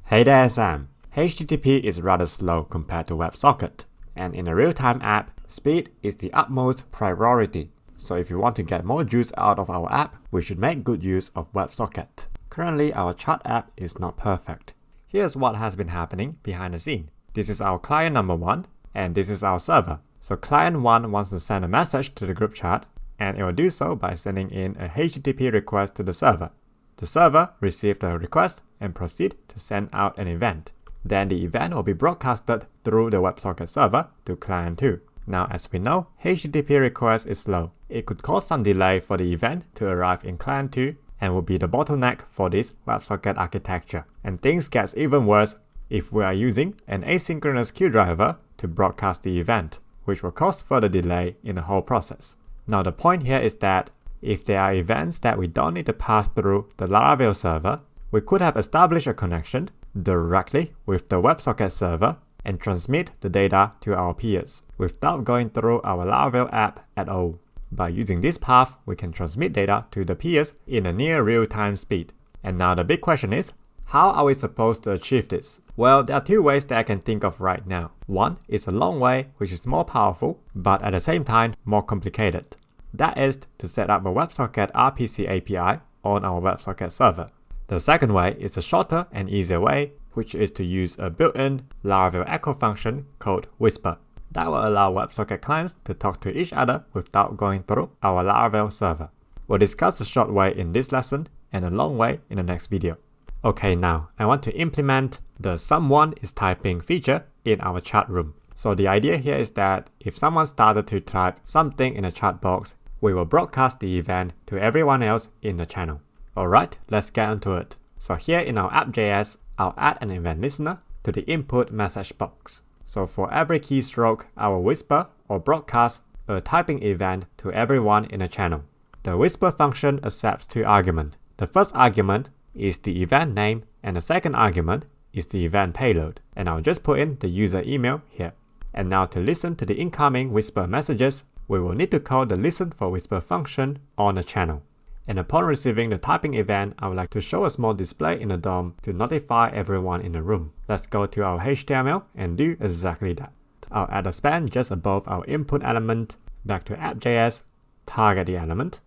Hey there, Sam. HTTP is rather slow compared to WebSocket, and in a real-time app, speed is the utmost priority. So if you want to get more juice out of our app, we should make good use of WebSocket. Currently, our chat app is not perfect. Here's what has been happening behind the scene. This is our client number 1, and this is our server. So client 1 wants to send a message to the group chat, and it will do so by sending in a HTTP request to the server. The server receives the request and proceed to send out an event. Then the event will be broadcasted through the WebSocket server to client 2. Now, as we know, HTTP request is slow. It could cause some delay for the event to arrive in client 2 and will be the bottleneck for this WebSocket architecture. And things get even worse if we are using an asynchronous queue driver to broadcast the event, which will cause further delay in the whole process. Now, the point here is that if there are events that we don't need to pass through the Laravel server, we could have established a connection directly with the WebSocket server and transmit the data to our peers without going through our Laravel app at all. By using this path, we can transmit data to the peers in a near real-time speed. And now the big question is, how are we supposed to achieve this? Well, there are two ways that I can think of right now. One is a long way, which is more powerful, but at the same time more complicated. That is to set up a WebSocket RPC API on our WebSocket server. The second way is a shorter and easier way, which is to use a built-in Laravel echo function called Whisper. That will allow WebSocket clients to talk to each other without going through our Laravel server. We'll discuss the short way in this lesson and the long way in the next video. Okay, now I want to implement the someone is typing feature in our chat room. So the idea here is that if someone started to type something in the chat box, we will broadcast the event to everyone else in the channel. Alright, let's get into it. So here in our app.js, I'll add an event listener to the input message box. So for every keystroke, I will whisper or broadcast a typing event to everyone in the channel. The whisper function accepts two arguments. The first argument is the event name and the second argument is the event payload. And I'll just put in the user email here. And now to listen to the incoming whisper messages, we will need to call the listen for whisper function on a channel. And upon receiving the typing event, I would like to show a small display in the DOM to notify everyone in the room. Let's go to our HTML and do exactly that. I'll add a span just above our input element, back to app.js, target the element.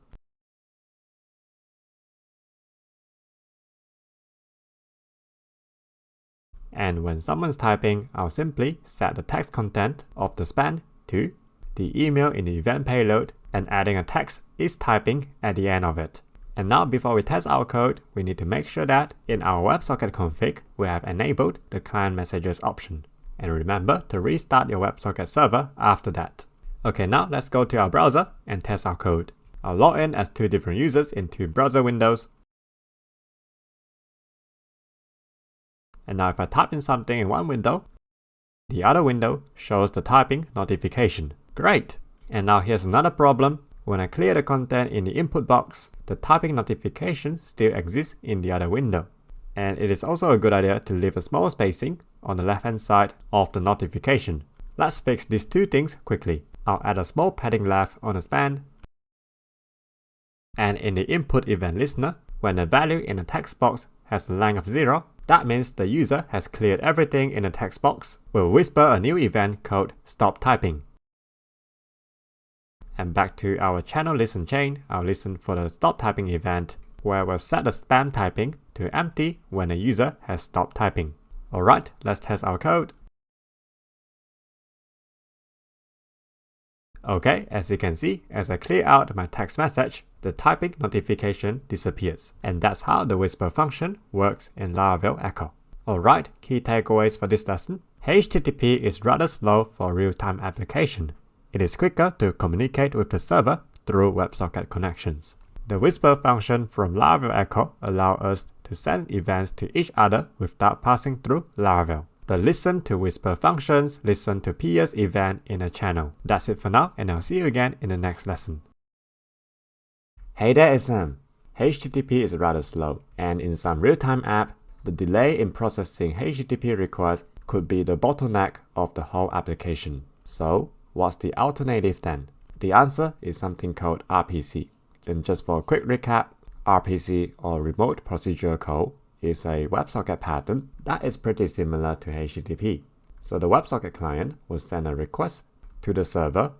And when someone's typing, I'll simply set the text content of the span to the email in the event payload and adding a text is typing at the end of it. And now before we test our code, we need to make sure that in our WebSocket config, we have enabled the client messages option. And remember to restart your WebSocket server after that. Okay, now let's go to our browser and test our code. I'll log in as two different users in two browser windows. And now if I type in something in one window, the other window shows the typing notification. Great! And now here's another problem. When I clear the content in the input box, the typing notification still exists in the other window. And it is also a good idea to leave a small spacing on the left hand side of the notification. Let's fix these two things quickly. I'll add a small padding left on the span. And in the input event listener, when the value in the text box has a length of 0, that means the user has cleared everything in the text box. We'll whisper a new event called stop typing. And back to our channel listen chain, I'll listen for the stop typing event, where we'll set the spam typing to empty when a user has stopped typing. Alright, let's test our code. Okay, as you can see, as I clear out my text message, the typing notification disappears. And that's how the whisper function works in Laravel Echo. Alright, key takeaways for this lesson. HTTP is rather slow for real-time application. It is quicker to communicate with the server through WebSocket connections. The whisper function from Laravel Echo allows us to send events to each other without passing through Laravel. The listen to whisper functions listen to peers event in a channel. That's it for now, and I'll see you again in the next lesson. Hey there, it's Sam. HTTP is rather slow, and in some real-time app, the delay in processing HTTP requests could be the bottleneck of the whole application. So, what's the alternative then? The answer is something called RPC. And just for a quick recap, RPC or Remote Procedural Call is a WebSocket pattern that is pretty similar to HTTP. So the WebSocket client will send a request to the server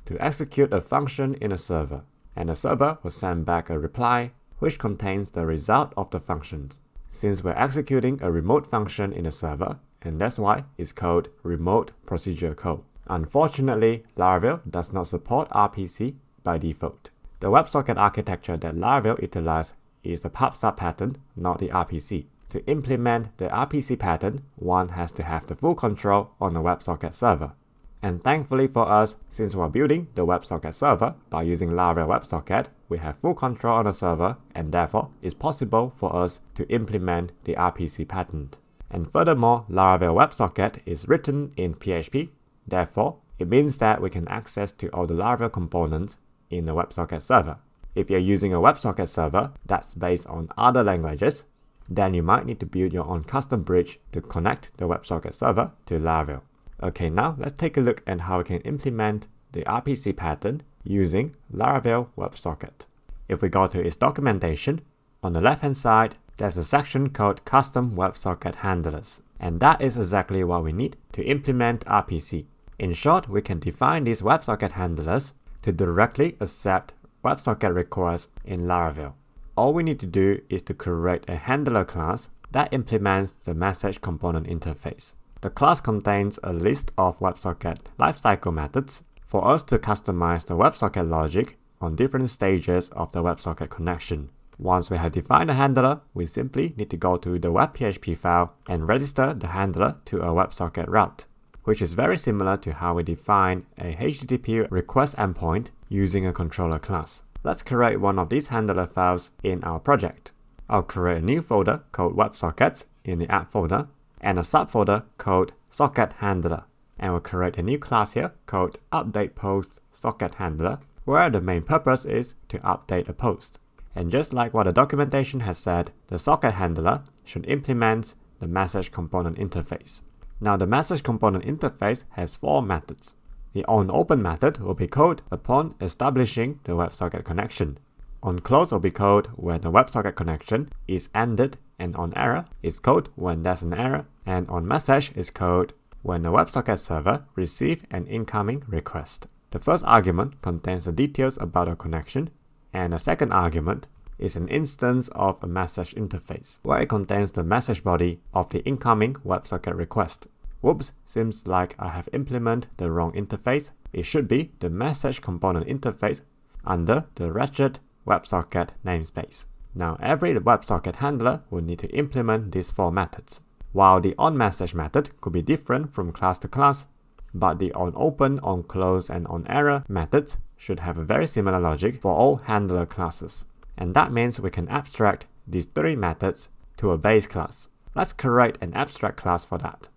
to execute a function in a server, and the server will send back a reply which contains the result of the functions. Since we're executing a remote function in a server, and that's why it's called Remote Procedural Call. Unfortunately, Laravel does not support RPC by default. The WebSocket architecture that Laravel utilizes is the pub/sub pattern, not the RPC. To implement the RPC pattern, one has to have the full control on the WebSocket server. And thankfully for us, since we're building the WebSocket server by using Laravel WebSocket, we have full control on the server, and therefore it's possible for us to implement the RPC pattern. And furthermore, Laravel WebSocket is written in PHP, therefore it means that we can access to all the Laravel components in the WebSocket server. If you're using a WebSocket server that's based on other languages, then you might need to build your own custom bridge to connect the WebSocket server to Laravel. Okay, now let's take a look at how we can implement the RPC pattern using Laravel WebSocket. If we go to its documentation, on the left hand side, there's a section called Custom WebSocket Handlers. And that is exactly what we need to implement RPC. In short, we can define these WebSocket handlers to directly accept WebSocket requests in Laravel. All we need to do is to create a handler class that implements the message component interface. The class contains a list of WebSocket lifecycle methods for us to customize the WebSocket logic on different stages of the WebSocket connection. Once we have defined a handler, we simply need to go to the web.php file and register the handler to a WebSocket route, which is very similar to how we define a HTTP request endpoint using a controller class. Let's create one of these handler files in our project. I'll create a new folder called WebSockets in the app folder and a subfolder called Socket Handler. And we'll create a new class here called UpdatePostSocketHandler, where the main purpose is to update a post. And just like what the documentation has said, the socket handler should implement the message component interface. Now the message component interface has 4 methods. The onOpen method will be called upon establishing the WebSocket connection. OnClose will be called when the WebSocket connection is ended, and onError is called when there's an error, and onMessage is called when the WebSocket server receives an incoming request. The first argument contains the details about a connection, and the second argument is an instance of a message interface, where it contains the message body of the incoming WebSocket request. Whoops, seems like I have implemented the wrong interface. It should be the message component interface under the wretched WebSocket namespace. Now every WebSocket handler will need to implement these 4 methods. While the onMessage method could be different from class to class, but the onOpen, onClose, and onError methods should have a very similar logic for all handler classes. And that means we can abstract these 3 methods to a base class. Let's create an abstract class for that.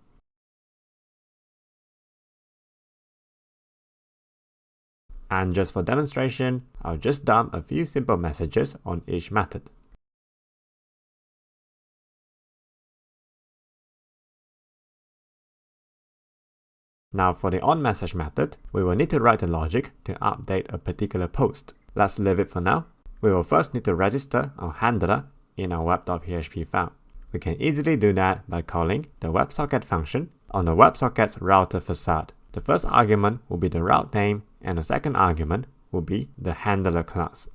And just for demonstration, I'll just dump a few simple messages on each method. Now for the onMessage method, we will need to write the logic to update a particular post. Let's leave it for now. We will first need to register our handler in our web.php file. We can easily do that by calling the WebSocket function on the WebSocket's router facade. The first argument will be the route name, and the second argument will be the handler class.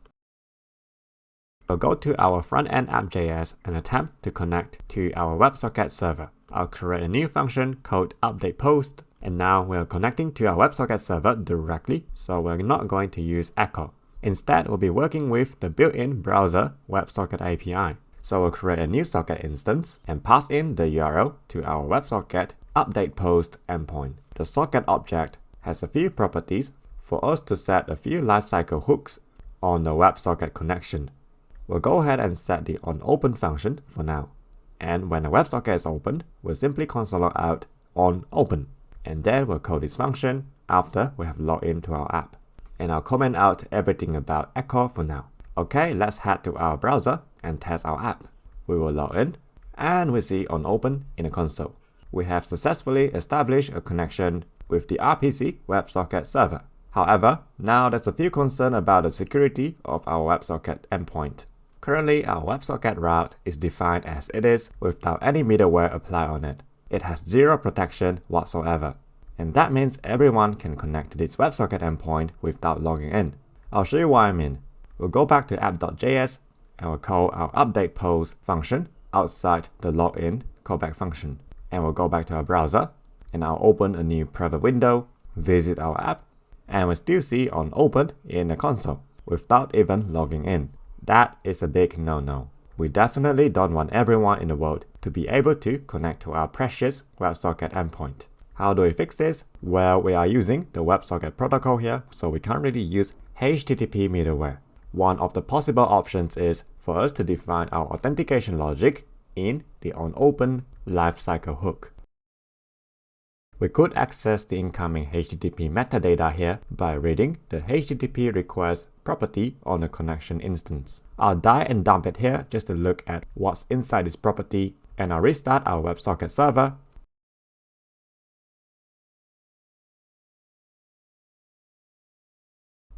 We'll go to our front-end app.js and attempt to connect to our WebSocket server. I'll create a new function called updatePost, and now we're connecting to our WebSocket server directly, so we're not going to use echo. Instead, we'll be working with the built-in browser WebSocket API. So we'll create a new socket instance and pass in the URL to our WebSocket updatePost endpoint. The socket object has a few properties for us to set a few lifecycle hooks on the WebSocket connection. We'll go ahead and set the onOpen function for now. And when the WebSocket is opened, we'll simply console log out onOpen. And then we'll call this function after we have logged into our app. And I'll comment out everything about echo for now. Okay, let's head to our browser and test our app. We will log in, and we see onOpen in the console. We have successfully established a connection with the RPC WebSocket server. However, now there's a few concerns about the security of our WebSocket endpoint. Currently, our WebSocket route is defined as it is without any middleware applied on it. It has zero protection whatsoever. And that means everyone can connect to this WebSocket endpoint without logging in. I'll show you what I mean. We'll go back to app.js and we'll call our updatePost function outside the login callback function. And we'll go back to our browser and I'll open a new private window, visit our app, and we'll still see onOpen in the console without even logging in. That is a big no-no. We definitely don't want everyone in the world to be able to connect to our precious WebSocket endpoint. How do we fix this? Well, we are using the WebSocket protocol here, so we can't really use HTTP middleware. One of the possible options is for us to define our authentication logic in the onOpen lifecycle hook. We could access the incoming HTTP metadata here by reading the HTTP request property on the connection instance. I'll die and dump it here just to look at what's inside this property, and I'll restart our WebSocket server.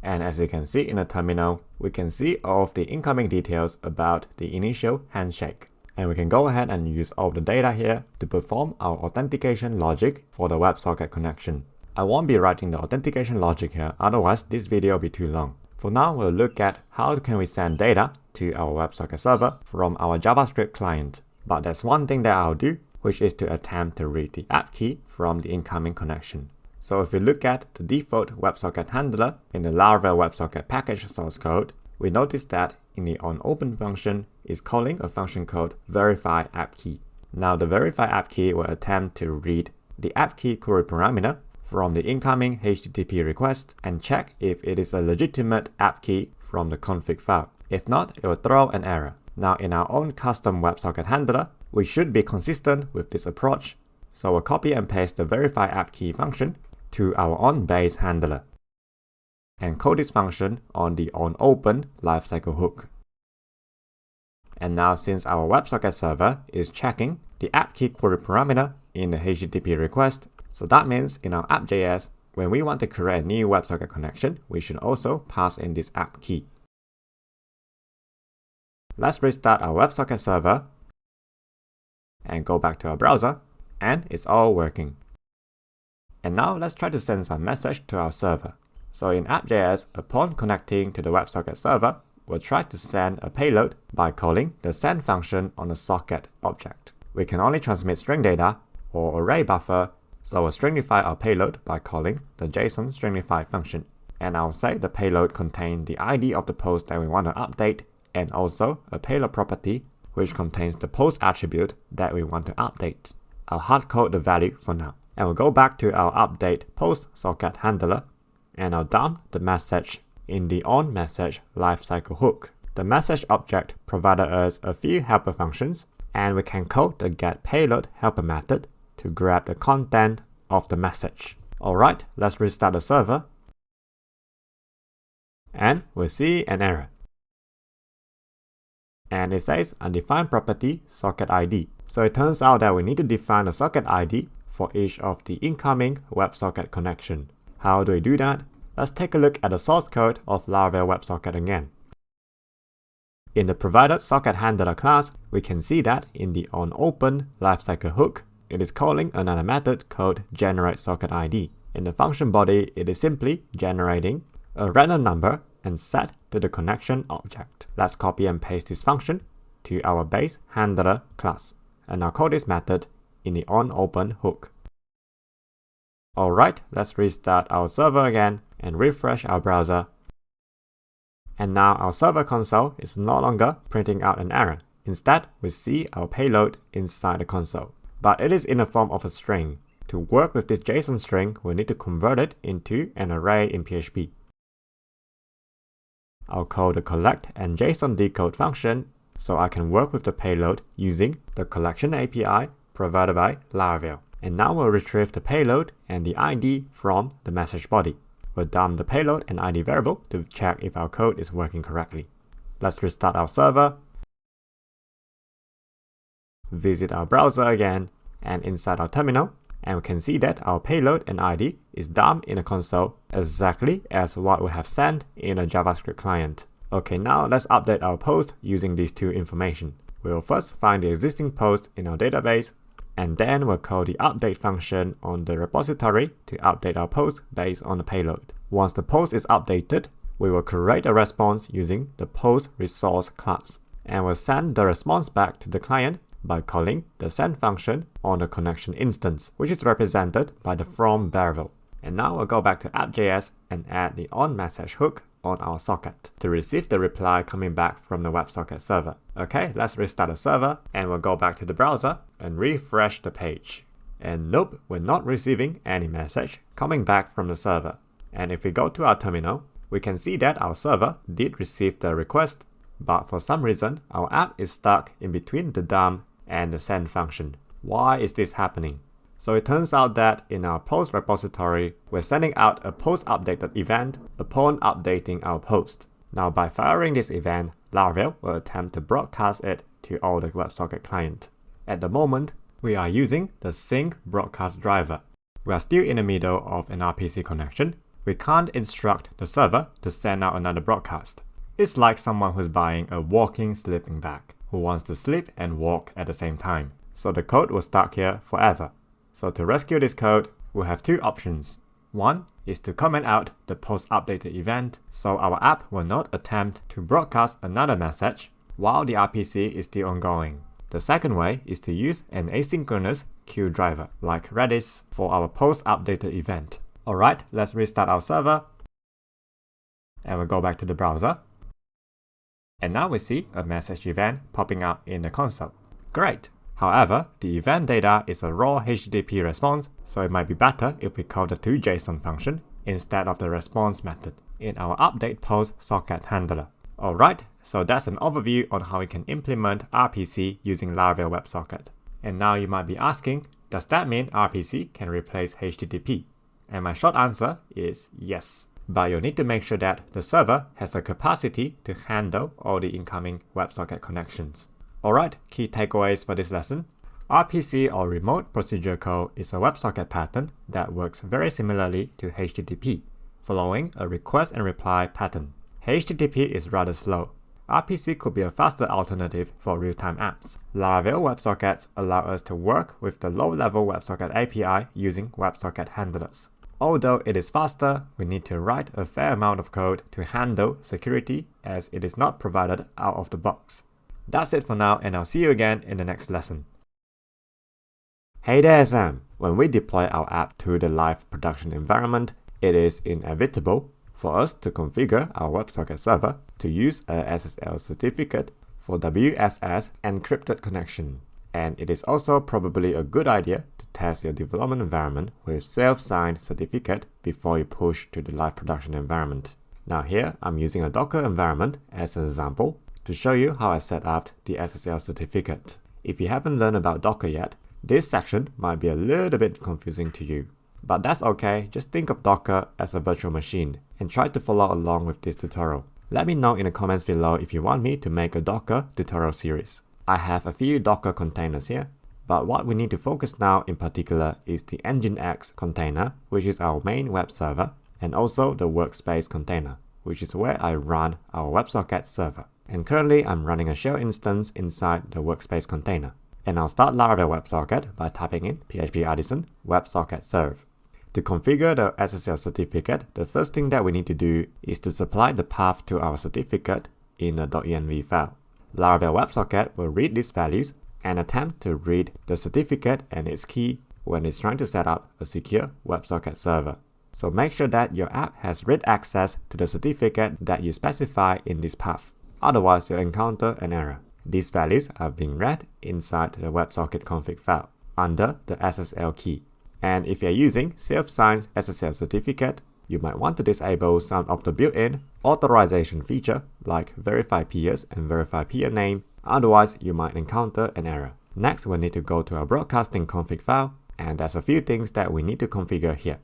And as you can see in the terminal, we can see all of the incoming details about the initial handshake. And we can go ahead and use all the data here to perform our authentication logic for the WebSocket connection. I won't be writing the authentication logic here, otherwise this video will be too long. For now, we'll look at how can we send data to our WebSocket server from our JavaScript client. But there's one thing that I'll do, which is to attempt to read the app key from the incoming connection. So if we look at the default WebSocket handler in the Laravel WebSocket package source code, we notice that in the onOpen function is calling a function called verify app key. Now the verify app key will attempt to read the app key query parameter from the incoming HTTP request and check if it is a legitimate app key from the config file. If not, it will throw an error. Now in our own custom WebSocket handler, we should be consistent with this approach. So we'll copy and paste the verify app key function to our own base handler and call this function on the onOpen lifecycle hook. And now since our WebSocket server is checking the app key query parameter in the HTTP request, so that means in our app.js, when we want to create a new WebSocket connection, we should also pass in this app key. Let's restart our WebSocket server and go back to our browser, and it's all working. And now let's try to send some message to our server. So in app.js, upon connecting to the WebSocket server, we'll try to send a payload by calling the send function on the socket object. We can only transmit string data or array buffer, so we'll stringify our payload by calling the JSON stringify function. And I'll say the payload contains the ID of the post that we want to update, and also a payload property which contains the post attribute that we want to update. I'll hardcode the value for now. And we'll go back to our update post socket handler, and I'll dump the message in the onMessage lifecycle hook. The message object provided us a few helper functions, and we can code the getPayload helper method to grab the content of the message. Alright, let's restart the server, and we'll see an error. And it says undefined property socket ID. So it turns out that we need to define a socket ID for each of the incoming WebSocket connection. How do we do that? Let's take a look at the source code of Laravel WebSocket again. In the provided socket handler class, we can see that in the onOpen lifecycle hook, it is calling another method called generateSocketID. In the function body, it is simply generating a random number and set to the connection object. Let's copy and paste this function to our base handler class, and I'll call this method in the onOpen hook. Alright, let's restart our server again and refresh our browser. And now our server console is no longer printing out an error. Instead, we see our payload inside the console, but it is in the form of a string. To work with this JSON string, we need to convert it into an array in PHP. I'll call the collect and JSON decode function so I can work with the payload using the collection API provided by Laravel. And now we'll retrieve the payload and the ID from the message body. We'll dump the payload and ID variable to check if our code is working correctly. Let's restart our server, visit our browser again, and inside our terminal, and we can see that our payload and ID is dumped in the console exactly as what we have sent in a JavaScript client. Okay, now let's update our post using these two information. We'll first find the existing post in our database, and then we'll call the update function on the repository to update our post based on the payload. Once the post is updated, we will create a response using the post resource class, and we'll send the response back to the client by calling the send function on the connection instance, which is represented by the from variable. And now we'll go back to app.js and add the onMessage hook on our socket to receive the reply coming back from the WebSocket server. Okay, let's restart the server, and we'll go back to the browser and refresh the page. And nope, we're not receiving any message coming back from the server. And if we go to our terminal, we can see that our server did receive the request, but for some reason, our app is stuck in between the dump and the send function. Why is this happening? So it turns out that in our post repository, we're sending out a post updated event upon updating our post. Now by firing this event, Laravel will attempt to broadcast it to all the WebSocket client. At the moment, we are using the sync broadcast driver. We are still in the middle of an RPC connection. We can't instruct the server to send out another broadcast. It's like someone who's buying a walking sleeping bag, who wants to sleep and walk at the same time. So the code will stuck here forever. So to rescue this code, we'll have two options. One is to comment out the post updated event so our app will not attempt to broadcast another message while the RPC is still ongoing. The second way is to use an asynchronous queue driver like Redis for our post updated event. Alright, let's restart our server, and we'll go back to the browser. And now we see a message event popping up in the console. Great! However, the event data is a raw HTTP response, so it might be better if we call the toJSON function instead of the response method in our update post socket handler. Alright, so that's an overview on how we can implement RPC using Laravel WebSocket. And now you might be asking, does that mean RPC can replace HTTP? And my short answer is yes. But you'll need to make sure that the server has the capacity to handle all the incoming WebSocket connections. Alright, key takeaways for this lesson. RPC or Remote Procedure Call is a WebSocket pattern that works very similarly to HTTP, following a request and reply pattern. HTTP is rather slow. RPC could be a faster alternative for real-time apps. Laravel WebSockets allow us to work with the low-level WebSocket API using WebSocket handlers. Although it is faster, we need to write a fair amount of code to handle security as it is not provided out of the box. That's it for now, and I'll see you again in the next lesson. Hey there, Sam! When we deploy our app to the live production environment, it is inevitable for us to configure our WebSocket server to use a SSL certificate for WSS encrypted connection. And it is also probably a good idea to test your development environment with self-signed certificate before you push to the live production environment. Now here, I'm using a Docker environment as an example to show you how I set up the SSL certificate. If you haven't learned about Docker yet, this section might be a little bit confusing to you. But that's okay, just think of Docker as a virtual machine and try to follow along with this tutorial. Let me know in the comments below if you want me to make a Docker tutorial series. I have a few Docker containers here, but what we need to focus now in particular is the Nginx container, which is our main web server, and also the workspace container, which is where I run our WebSocket server. And currently I'm running a shell instance inside the workspace container. And I'll start Laravel WebSocket by typing in PHP Artisan WebSocket serve. To configure the SSL certificate, the first thing that we need to do is to supply the path to our certificate in a .env file. Laravel WebSocket will read these values and attempt to read the certificate and its key when it's trying to set up a secure WebSocket server. So make sure that your app has read access to the certificate that you specify in this path. Otherwise, you'll encounter an error. These values are being read inside the WebSocket config file under the SSL key. And if you're using self-signed SSL certificate, you might want to disable some of the built-in authorization feature like verify peers and verify peer name, otherwise you might encounter an error. Next, we need to go to our broadcasting config file, and there's a few things that we need to configure here.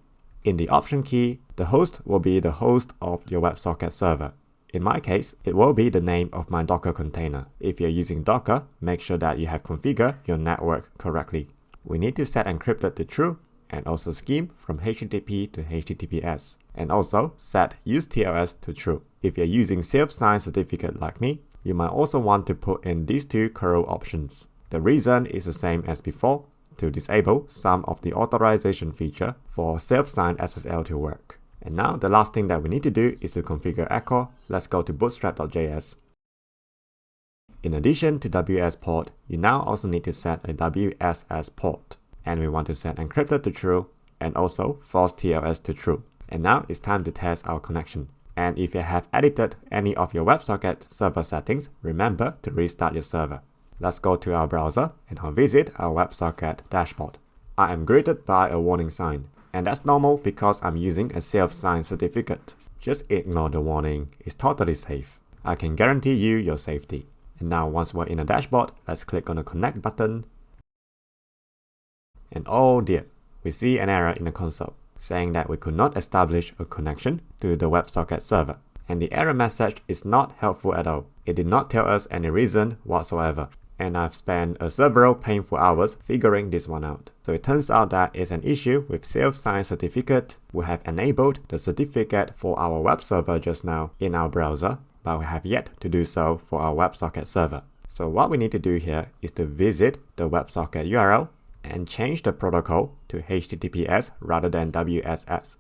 In the option key, the host will be the host of your WebSocket server. In my case, it will be the name of my Docker container. If you're using Docker, make sure that you have configured your network correctly. We need to set encrypted to true and also scheme from HTTP to HTTPS, and also set use TLS to true. If you're using self-signed certificate like me, you might also want to put in these two curl options. The reason is the same as before, to disable some of the authorization feature for self-signed SSL to work. And now the last thing that we need to do is to configure Echo. Let's go to bootstrap.js. In addition to WS port, you now also need to set a WSS port. And we want to set encrypted to true and also false TLS to true. And now it's time to test our connection. And if you have edited any of your WebSocket server settings, remember to restart your server. Let's go to our browser and I'll visit our WebSocket dashboard. I am greeted by a warning sign. And that's normal because I'm using a self-signed certificate. Just ignore the warning, it's totally safe. I can guarantee you your safety. And now once we're in the dashboard, let's click on the connect button. And oh dear, we see an error in the console saying that we could not establish a connection to the WebSocket server. And the error message is not helpful at all. It did not tell us any reason whatsoever. And I've spent several painful hours figuring this one out. So it turns out that it's an issue with self-signed certificate. We have enabled the certificate for our web server just now in our browser, but we have yet to do so for our WebSocket server. So what we need to do here is to visit the WebSocket URL and change the protocol to HTTPS rather than WSS.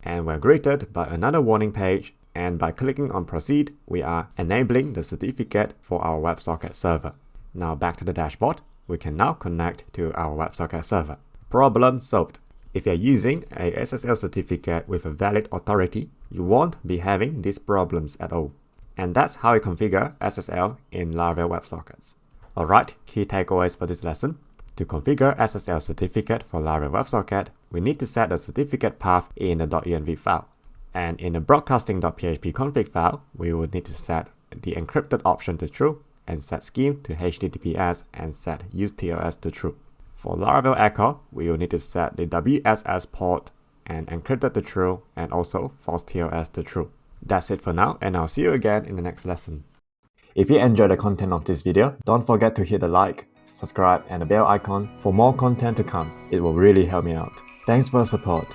And we're greeted by another warning page. And by clicking on proceed, we are enabling the certificate for our WebSocket server. Now back to the dashboard, we can now connect to our WebSocket server. Problem solved. If you're using a SSL certificate with a valid authority, you won't be having these problems at all. And that's how you configure SSL in Laravel WebSockets. Alright, key takeaways for this lesson. To configure SSL certificate for Laravel WebSocket, we need to set the certificate path in the .env file. And in the broadcasting.php config file, we will need to set the encrypted option to true and set scheme to HTTPS and set use TLS to true. For Laravel Echo, we will need to set the WSS port and encrypted to true and also false TLS to true. That's it for now, and I'll see you again in the next lesson. If you enjoyed the content of this video, don't forget to hit the like, subscribe and the bell icon for more content to come. It will really help me out. Thanks for your support.